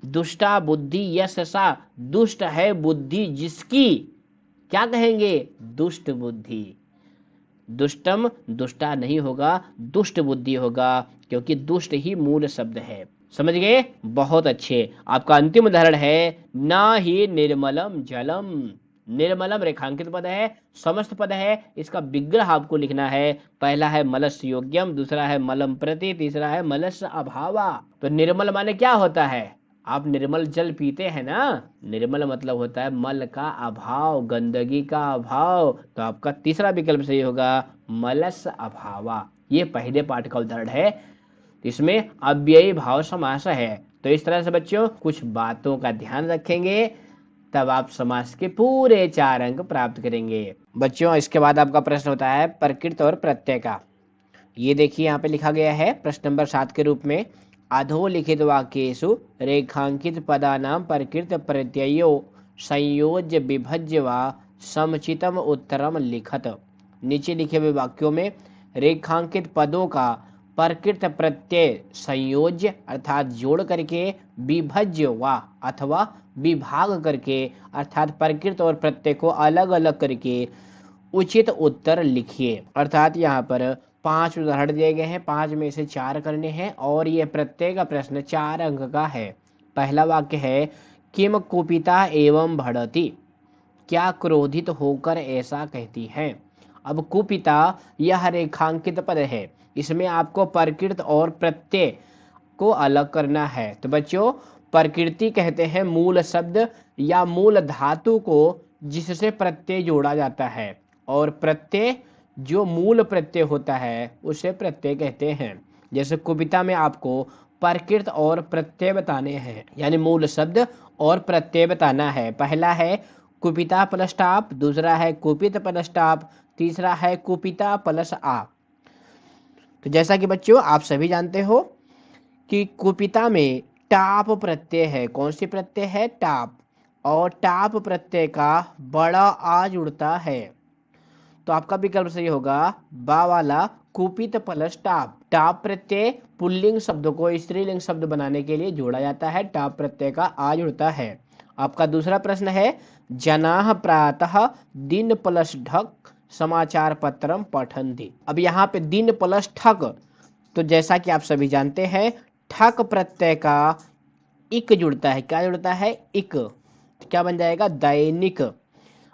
दुष्टा बुद्धि यशसा, दुष्ट है बुद्धि जिसकी, क्या कहेंगे, दुष्ट बुद्धि। दुष्टम दुष्टा नहीं होगा, दुष्ट बुद्धि होगा, क्योंकि दुष्ट ही मूल शब्द है। समझ गए, बहुत अच्छे। आपका अंतिम उदाहरण है ना ही निर्मलम जलम। निर्मलम रेखांकित पद है, समस्त पद है, इसका विग्रह आपको लिखना है। पहला है मलस्य योग्यम, दूसरा है मलम प्रति, तीसरा है मलस्य अभावा। तो निर्मल माने क्या होता है, आप निर्मल जल पीते हैं ना, निर्मल मतलब होता है मल का अभाव, गंदगी का अभाव। तो आपका तीसरा विकल्प सही होगा मलस्य अभावा। ये पहले पाठ का उदाहरण है, इसमें अव्ययी भाव समास है। तो इस तरह से बच्चों कुछ बातों का ध्यान रखेंगे, तब आप समास के पूरे 4 अंक प्राप्त करेंगे। बच्चों इसके बाद आपका प्रश्न होता है प्रकृत और प्रत्यय का। ये देखिए यहाँ पे लिखा गया है प्रश्न नंबर 7 के रूप में, अधोलिखित वाक्येषु रेखांकित पदानां प्रकृत प्रत्ययो संयोज्य विभज्य व समुचितम उत्तरम लिखत। नीचे लिखे हुए वाक्यों में रेखांकित पदों का प्रकृत प्रत्यय संयोज्य अर्थात जोड़ करके, विभज्य व अथवा विभाग करके अर्थात प्रकृत और प्रत्यय को अलग अलग करके उचित उत्तर लिखिए। अर्थात यहाँ पर 5 उदाहरण दिए गए हैं, 5 में से 4 करने हैं और ये प्रत्येक प्रश्न 4 अंक का है। पहला वाक्य है किम कुपिता एवं भड़ति, क्या क्रोधित होकर ऐसा कहती है। अब कुपिता यह रेखांकित पद है, इसमें आपको प्रकृत और प्रत्यय को अलग करना है। तो बच्चों प्रकृति कहते हैं मूल शब्द या मूल धातु को जिससे प्रत्यय जोड़ा जाता है, और प्रत्यय जो मूल प्रत्यय होता है उसे प्रत्यय कहते हैं। जैसे कुपिता में आपको प्रकृत और प्रत्यय बताने हैं, यानी मूल शब्द और प्रत्यय बताना है। पहला है कुपिता प्लस टाप, दूसरा है कुपित प्लस टाप, तीसरा है कुपिता प्लस आ। तो जैसा कि बच्चों आप सभी जानते हो कि कुपिता में टाप प्रत्यय है। कौन सी प्रत्यय है, टाप, और टाप प्रत्यय का बड़ा आ जुड़ता है। तो आपका विकल्प सही होगा बा वाला कुपित प्लस टाप। टाप प्रत्यय पुल्लिंग शब्द को स्त्रीलिंग शब्द बनाने के लिए जोड़ा जाता है, टाप प्रत्यय का आ जुड़ता है। आपका दूसरा प्रश्न है जनाः प्रातः दिन प्लस ढक समाचार पत्रम पठन्ति। अब यहाँ पे दिन प्लस ठक, तो जैसा कि आप सभी जानते हैं ठक प्रत्यय का इक जुड़ता है। क्या जुड़ता है, इक। तो क्या बन जाएगा, दैनिक।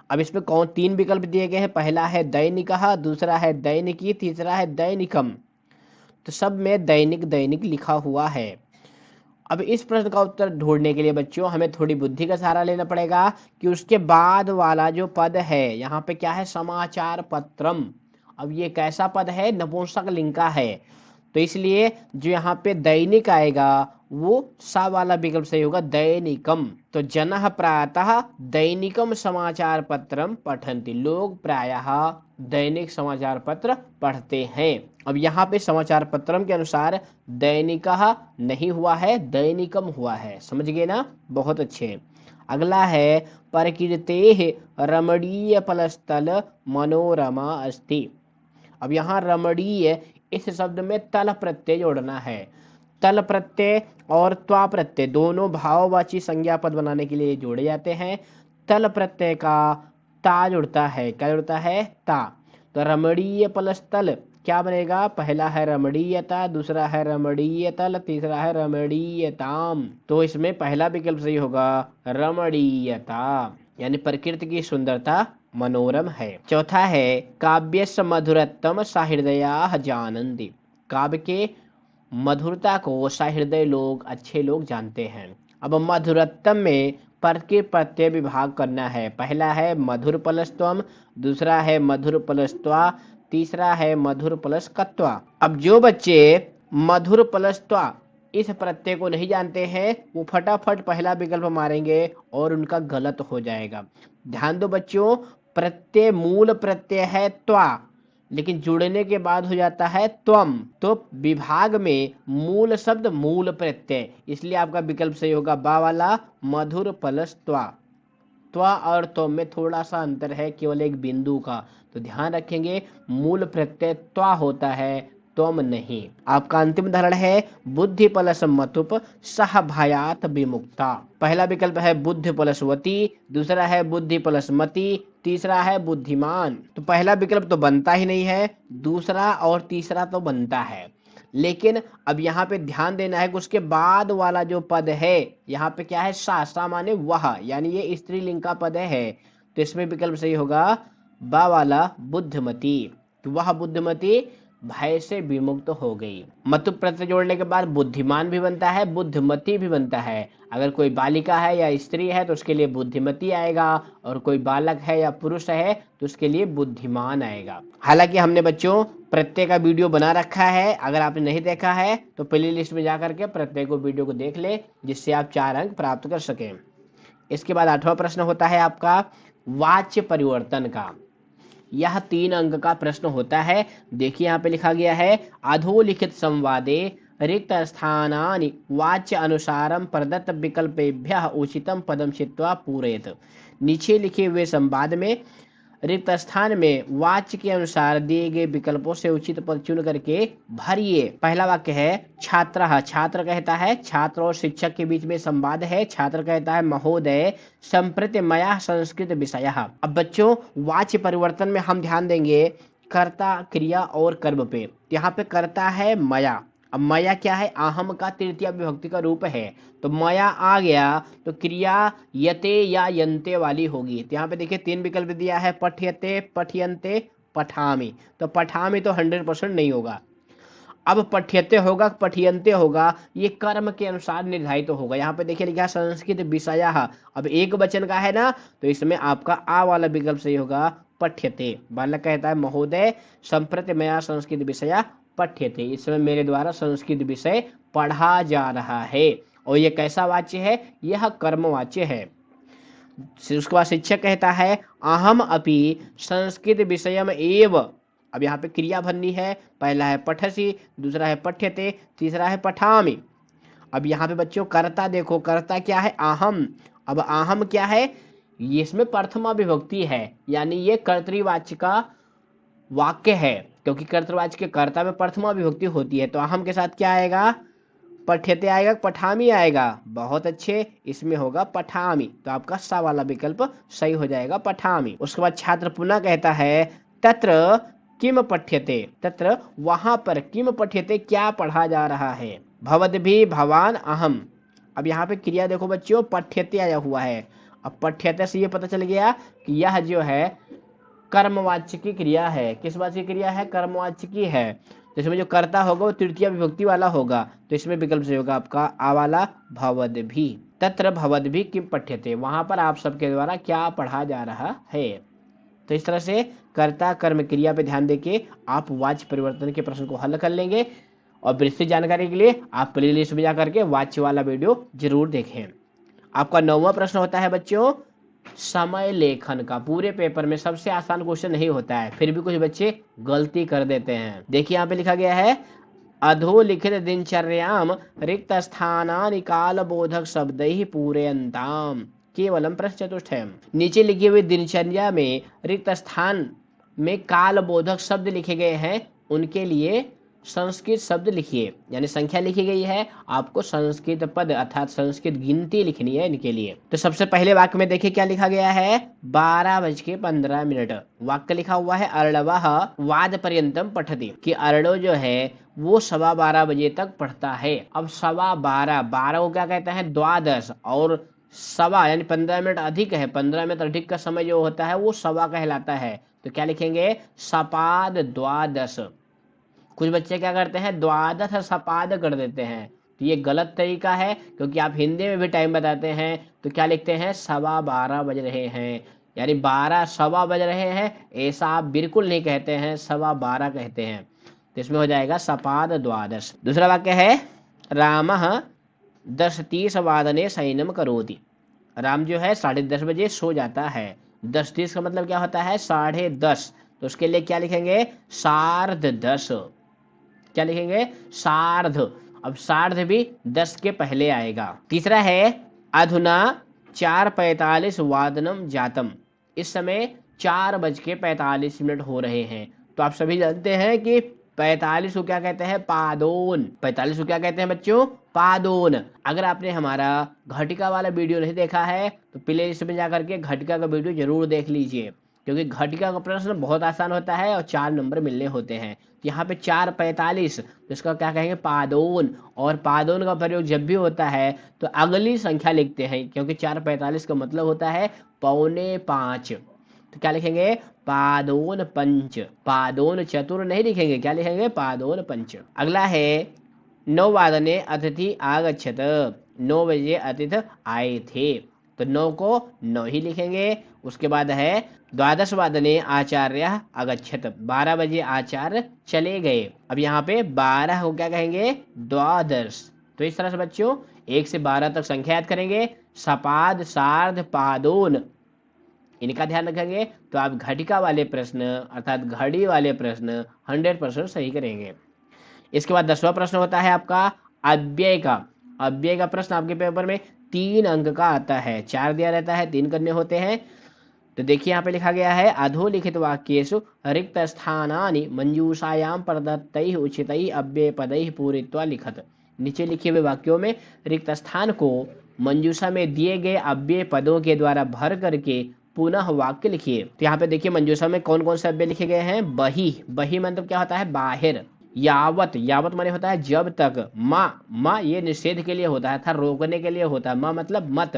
अब इसमें कौन 3 विकल्प दिए गए हैं, पहला है दैनिकः, दूसरा है दैनिकी, तीसरा है दैनिकम। तो सब में दैनिक दैनिक लिखा हुआ है। अब इस प्रश्न का उत्तर ढूंढने के लिए बच्चों हमें थोड़ी बुद्धि का सहारा लेना पड़ेगा कि उसके बाद वाला जो पद है यहाँ पे क्या है, समाचार पत्रम। अब ये कैसा पद है, नपुंसक लिंग का है, तो इसलिए जो यहाँ पे दैनिक आएगा वो सा वाला विकल्प सही होगा, दैनिकम। तो जनः प्रातः दैनिकम समाचार पत्रम पठन्ति, लोग प्रायः दैनिक समाचार पत्र पढ़ते हैं। अब यहाँ पे समाचार पत्रम के अनुसार दैनिकः नहीं हुआ है, दैनिकम हुआ है। समझ गए ना, बहुत अच्छे। अगला है प्रकृतेः रमणीय फलस्थल मनोरमा अस्ति। अब यहाँ रमणीय इस शब्द में तल प्रत्यय जोड़ना है। तल प्रत्यय और त्वा प्रत्यय दोनों भाववाची संज्ञा पद बनाने के लिए जोड़े जाते हैं। तल प्रत्यय का ता जुड़ता है, क्या जुड़ता है, ता। तो रमणीय प्लस तल क्या बनेगा, पहला है रमणीयता, दूसरा है रमणीय तल, तीसरा है रमणीयताम। तो इसमें पहला विकल्प सही होगा रमणीयता, यानी प्रकृति की सुंदरता मनोरम है। चौथा है काव्यस्य मधुरतम सहृदया जानन्ति। काव्य के मधुरता को सहृदय लोग, अच्छे लोग जानते हैं। अब मधुरतम में पर के प्रत्यय विभाग करना है। पहला है मधुर प्लस त्वम, दूसरा है मधुर प्लस त्वा, तीसरा है मधुर प्लस कत्वा। अब जो बच्चे मधुर प्लस त्वा इस प्रत्यय को नहीं जानते हैं वो फटाफट पहला विकल्प मारेंगे और उनका गलत हो जाएगा। ध्यान दो बच्चों, प्रत्यय मूल प्रत्यय है त्वा, लेकिन जुड़ने के बाद हो जाता है त्वम। तो विभाग में मूल शब्द मूल प्रत्यय, इसलिए आपका विकल्प सही होगा बा वाला, मधुर प्लस त्वा। त्वा और त्वम में थोड़ा सा अंतर है, केवल एक बिंदु का, तो ध्यान रखेंगे मूल प्रत्यय त्वा होता है, त्वम नहीं। आपका अंतिम उदाहरण है बुद्धि प्लस मतुप सह भयात विमुक्ता। पहला विकल्प है बुद्धि प्लस वती, दूसरा है बुद्धि प्लस मति, तीसरा है बुद्धिमान। तो पहला विकल्प तो बनता ही नहीं है, दूसरा और तीसरा तो बनता है। लेकिन अब यहाँ पे ध्यान देना है कि उसके बाद वाला जो पद है यहाँ पे क्या है, सा माने वह, यानी ये स्त्रीलिंग का पद है, तो इसमें विकल्प सही होगा बा वाला बुद्धिमती। तो वह बुद्धिमती भय से विमुक्त हो गई। मतु प्रत्यय जोड़ने के बाद बुद्धिमान भी बनता है, बुद्धिमती भी बनता है। अगर कोई बालिका है या स्त्री है तो उसके लिए बुद्धिमती आएगा, और कोई बालक है या पुरुष है तो उसके लिए बुद्धिमान आएगा। हालांकि हमने बच्चों प्रत्यय का वीडियो बना रखा है, अगर आपने नहीं देखा है तो प्ले लिस्ट में जाकर के प्रत्यय को वीडियो को देख ले, जिससे आप 4 अंक प्राप्त कर सकें। इसके बाद 8वां प्रश्न होता है आपका वाच्य परिवर्तन का। यह 3 अंक का प्रश्न होता है। देखिए यहाँ पे लिखा गया है अधोलिखित संवादे रिक्त स्थानानि वाच्य अनुसारम प्रदत्त विकल्पेभ्यः उचितम पदम चित्वा पूरयेत। नीचे लिखे हुए संवाद में रिक्त स्थान में वाच्य के अनुसार दिए गए विकल्पों से उचित पद चुन करके भरिए। पहला वाक्य है छात्रः, छात्र कहता है छात्र और शिक्षक के बीच में संवाद है। छात्र कहता है महोदय संप्रति मया संस्कृत विषयः। अब बच्चों वाच्य परिवर्तन में हम ध्यान देंगे कर्ता क्रिया और कर्म पे। यहाँ पे कर्ता है मया, अब मया क्या है, आहम का तृतीय विभक्ति का रूप है, तो मया आ गया तो क्रिया यते या यंते वाली होगी। तो यहाँ पे देखिए 3 विकल्प दिया है, पठ्यते, पठ्यन्ते, पठामि। तो पठामि तो 100% नहीं होगा। अब पठ्यते होगा, पठ्यन्ते होगा, ये कर्म के अनुसार निर्धारित तो होगा। यहाँ पे देखिए लिखा संस्कृत विषयः, अब एक वचन का है ना, तो इसमें आपका आ वाला विकल्प सही होगा पठ्यते। बालक कहता है महोदय संप्रति मया संस्कृत विषय पठ्यते, इस समय मेरे द्वारा संस्कृत विषय पढ़ा जा रहा है। और ये कैसा वाच्य है, यह कर्मवाच्य है। उसके बाद शिक्षक कहता है अहम अपि संस्कृत विषयम एव। अब यहाँ पे क्रिया भरनी है, पहला है पठसी, दूसरा है पठ्यते, तीसरा है पठामि। अब यहाँ पे बच्चों कर्ता देखो, कर्ता क्या है अहम। अब अहम क्या है, ये इसमें प्रथमा विभक्ति है, यानी ये कर्तृवाच्य का वाक्य है, क्योंकि कर्तृवाच्य के कर्ता में प्रथमा विभक्ति होती है। तो अहम के साथ क्या आएगा, पठ्यते आएगा, पठामी आएगा। बहुत अच्छे, इसमें होगा पठामी, तो आपका सा वाला विकल्प सही हो जाएगा पठामी। उसके बाद छात्र पुनः कहता है तत्र किम पठ्यते, तत्र वहां पर, किम पठ्यते क्या पढ़ा जा रहा है, भवद्भिः भवान अहम। अब यहाँ पे क्रिया देखो बच्चों पठ्यते आया हुआ है। अब पठ्यते से ये पता चल गया कि यह जो है कर्मवाच्य की क्रिया है। किस वाच्य की क्रिया है, कर्मवाच्य की है। तो इसमें जो कर्ता होगा वो तृतीय विभक्ति वाला होगा, तो इसमें विकल्प से होगा आपका आ वाला भवद्भिः। तत्र भवद्भिः किम पठ्यते, वहां पर आप सबके द्वारा क्या पढ़ा जा रहा है। तो इस तरह से कर्ता कर्म क्रिया पे ध्यान देके आप वाच्य परिवर्तन के प्रश्न को हल कर लेंगे। और विस्तृत जानकारी के लिए आप प्ले लिस्ट में जाकर के वाच्य वाला वीडियो जरूर देखें। आपका 9वां प्रश्न होता है बच्चों समय लेखन का। पूरे पेपर में सबसे आसान क्वेश्चन नहीं होता है, फिर भी कुछ बच्चे गलती कर देते हैं। देखिए यहाँ पे लिखा गया है अधोलिखित दिनचर्याम रिक्त स्थानानि काल बोधक शब्दैः पूरयन्ताम केवलम प्रश्न चतुष्टयम्। नीचे लिखे हुए दिनचर्या में रिक्त स्थान में काल बोधक शब्द लिखे गए हैं, उनके लिए संस्कृत शब्द लिखिए, यानी संख्या लिखी गई है, आपको संस्कृत पद अर्थात संस्कृत गिनती लिखनी है इनके लिए। तो सबसे पहले वाक्य में देखिए क्या लिखा गया है, 12:15। वाक्य लिखा हुआ है अर्णवः वाद पर्यंतम पठति, कि अर्णव जो है वो 12:15 बजे तक पढ़ता है। अब 12:15, 12 को क्या कहते हैं द्वादश, और सवा यानी 15 मिनट अधिक है, 15 मिनट अधिक का समय जो होता है वो सवा कहलाता है। तो क्या लिखेंगे सपाद द्वादश। कुछ बच्चे क्या करते हैं द्वादश सपाद कर देते हैं, तो ये गलत तरीका है, क्योंकि आप हिंदी में भी टाइम बताते हैं तो क्या लिखते हैं 12:15 बज रहे हैं, यानी 12 सवा बज रहे हैं, ऐसा आप बिल्कुल नहीं कहते हैं, 12:15 कहते हैं। तो इसमें हो जाएगा सपाद द्वादश। दूसरा वाक्य है रामः 10:30 वादने शयनं करोति। राम जो है 10:30 बजे सो जाता है। 10:30 का मतलब क्या होता है 10:30, तो उसके लिए क्या लिखेंगे सार्ध 10। क्या लिखेंगे सार्ध। अब सार्ध भी 10 के पहले आएगा। तीसरा है अधुना 4:45 वादनम जातम। इस समय 4:45 हो रहे हैं। तो आप सभी जानते हैं कि 45 को क्या कहते हैं पादोन। 45 को क्या कहते हैं बच्चों पादोन। अगर आपने हमारा घटिका वाला वीडियो नहीं देखा है तो प्ले लिस्ट में जाकर के घटिका का वीडियो जरूर देख लीजिए, क्योंकि घटिका का प्रश्न बहुत आसान होता है और 4 नंबर मिलने होते हैं। तो यहाँ पे 4:45, तो इसका क्या कहेंगे पादोन। और पादोन का प्रयोग जब भी होता है तो अगली संख्या लिखते हैं, क्योंकि 4:45 का मतलब होता है 4:45। तो क्या लिखेंगे पादोन पंच। पादोन चतुर नहीं लिखेंगे, क्या लिखेंगे पादोन पंच। अगला है 9 वादने अतिथि आगच्छत। 9 बजे अतिथि आए थे, तो 9 को 9 ही लिखेंगे। उसके बाद है 12 वादने आचार्य आगच्छत। 12 बजे आचार्य चले गए। अब यहाँ पे 12 को क्या कहेंगे द्वादश। तो इस तरह से बच्चों 1 से 12 तक संख्या याद करेंगे। सपाद सार्ध पादोन इनका ध्यान रखेंगे तो आप घटिका वाले प्रश्न अर्थात घड़ी वाले प्रश्न 100% सही करेंगे। इसके बाद 10वां प्रश्न होता है आपका अव्यय का। अव्यय का प्रश्न आपके पेपर में 3 अंक का आता है। 4 दिया रहता है, 3 करने होते हैं। तो देखिए यहाँ पे लिखा गया है अधोलिखित वाक्येषु रिक्त स्थानानि मंजूषायां प्रदत्तैः उचितैः अव्यय पदैः पूरयित्वा लिखत। नीचे लिखे हुए वाक्यों में रिक्त स्थान को मंजूषा में दिए गए अव्यय पदों के द्वारा भर करके पुनः वाक्य लिखिए। तो यहाँ पे देखिए मंजूषा में कौन कौन से अव्यय लिखे गए हैं। बही, बही मतलब क्या होता है बाहिर। यावत, यावत माने होता है जब तक। माँ, माँ ये निषेध के लिए होता है था रोकने के लिए होता है। माँ मतलब मत।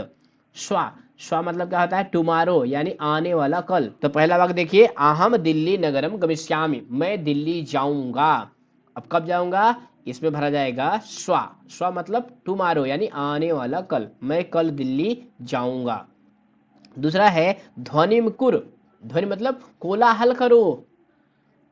स्वा, स्वा मतलब क्या होता है टुमारो यानी आने वाला कल। तो पहला वाक्य देखिए अहम दिल्ली नगरम गमिष्यामि, मैं दिल्ली जाऊंगा। अब कब जाऊंगा इसमें भरा जाएगा स्वा। स्वा मतलब टुमारो यानी आने वाला कल, मैं कल दिल्ली जाऊंगा। दूसरा है ध्वनिम कुर, ध्वनि मतलब कोलाहल करो,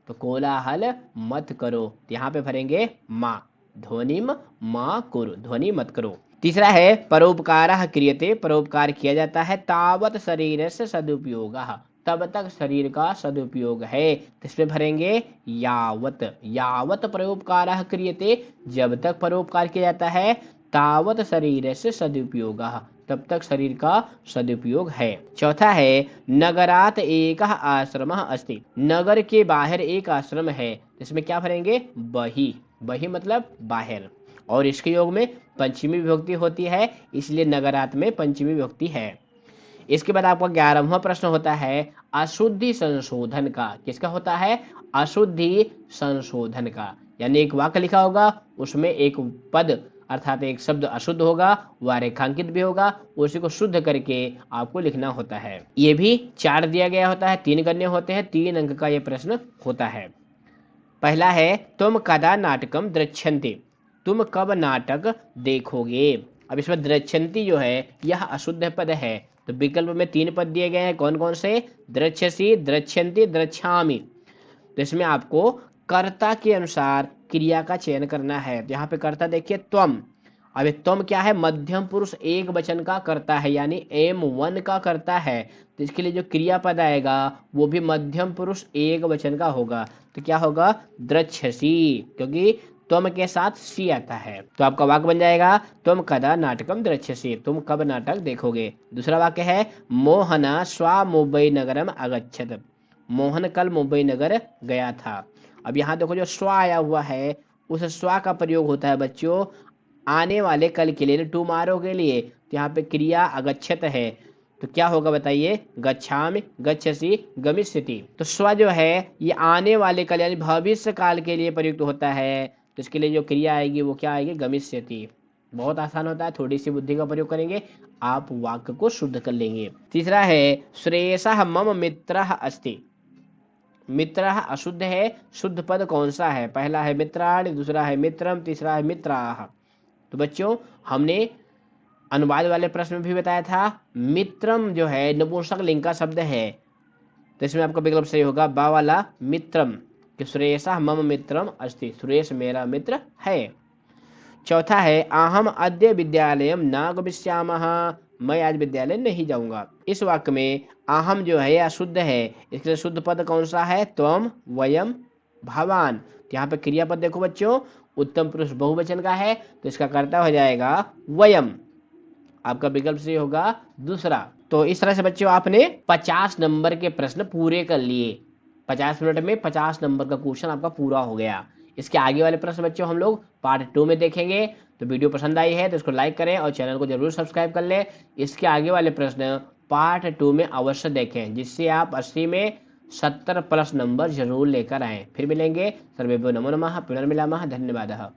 तो कोलाहल मत करो। तो यहाँ पे भरेंगे माँ, ध्वनिम माँ कुर, ध्वनि मत करो। तीसरा है परोपकारः क्रियते, परोपकार किया जाता है। तावत शरीर से सदुपयोग, तब तक शरीर का सदुपयोग है। तो इसमें भरेंगे यावत। यावत परोपकारः क्रियते, जब तक परोपकार किया जाता है। तावत शरीर से सदुपयोग, तब तक शरीर का सदुपयोग है। चौथा है नगरात एक आश्रम अस्ति, नगर के बाहर एक आश्रम है। इसमें क्या भरेंगे बही, बही मतलब बाहर। और इसके योग में पंचमी विभक्ति होती है, इसलिए नगरात में पंचमी विभक्ति है। इसके बाद आपका 11वां प्रश्न होता है अशुद्धि संशोधन का। किसका होता है अशुद्धि संशोधन का, यानी एक वाक्य लिखा होगा उसमें एक पद अर्थात एक शब्द अशुद्ध होगा, वह रेखांकित भी होगा, उसी को शुद्ध करके आपको लिखना होता है। ये भी 4 दिया गया होता है, 3 करने होते हैं। 3 अंक का ये प्रश्न होता है। पहला है तुम कदा नाटकम द्रच्छन्ति, तुम कब नाटक देखोगे। अब इसमें द्रच्छन्ति जो है यह अशुद्ध पद है, तो विकल्प में 3 पद दिए गए हैं। कौन कौन से द्रच्छसि द्रच्छन्ति द्रच्छामि। तो इसमें आपको कर्ता के अनुसार क्रिया का चयन करना है। तो यहाँ पे कर्ता देखिए त्वम। अब त्वम क्या है मध्यम पुरुष एक वचन का कर्ता है, यानी M1 का कर्ता है। तो इसके लिए जो क्रियापद आएगा वो भी मध्यम पुरुष एक वचन का होगा। तो क्या होगा द्रच्छसि, क्योंकि तुम के साथ सी आता है। तो आपका वाक्य बन जाएगा तुम कदा नाटकम द्रच्छसि, तुम कब नाटक देखोगे। दूसरा वाक्य है मोहना स्वा मुंबई नगरम अगच्छत, मोहन कल मुंबई नगर गया था। अब यहाँ देखो जो स्वा आया हुआ है उस स्वा का प्रयोग होता है बच्चों आने वाले कल के लिए, टुमारो के लिए। तो यहाँ पे क्रिया अगच्छत है, तो क्या होगा बताइए गच्छामि गच्छसि गमिष्यति। तो स्व जो है ये आने वाले कल यानी भविष्य काल के लिए प्रयुक्त होता है। तो इसके लिए जो क्रिया आएगी वो क्या आएगी गमिष्यति। बहुत आसान होता है, थोड़ी सी बुद्धि का प्रयोग करेंगे आप वाक्य को शुद्ध कर लेंगे। तीसरा है श्रेयसः मम मित्रः अस्ति, मित्रः अशुद्ध है, शुद्ध पद कौन सा है। पहला है मित्राणि, दूसरा है मित्रम, तीसरा है मित्राः। तो बच्चों हमने अनुवाद वाले प्रश्न में भी बताया था मित्रम जो है नपुंसक लिंग का शब्द है, तो इसमें आपका विकल्प सही होगा बा वाला मित्रम कि सुरेशः मम मित्रम अस्ति, सुरेश मेरा मित्र है। चौथा है अहम अद्य विद्यालयम न गमिष्यामः, मैं आज विद्यालय नहीं जाऊंगा। इस वाक्य में अहम जो है यह शुद्ध है, इसके लिए शुद्ध पद कौन सा है, त्वम, वयम, भवान। तो यहाँ पे क्रियापद देखो बच्चों, उत्तम पुरुष बहुवचन का है, तो इसका कर्ता हो जाएगा वयम। आपका विकल्प सही होगा दूसरा। तो इस तरह से बच्चों आपने 50 नंबर के प्रश्न पूरे कर लिए। 50 मिनट में 50 नंबर का क्वेश्चन आपका पूरा हो गया। इसके आगे वाले प्रश्न बच्चों हम लोग पार्ट 2 में देखेंगे। तो वीडियो पसंद आई है तो इसको लाइक करें और चैनल को जरूर सब्सक्राइब कर लें। इसके आगे वाले प्रश्न पार्ट 2 में अवश्य देखें, जिससे आप 80 में 70 प्लस नंबर जरूर लेकर आए। फिर मिलेंगे। सर्वेभ्यो नमो नमः, पुनर्मिलामः, धन्यवादः।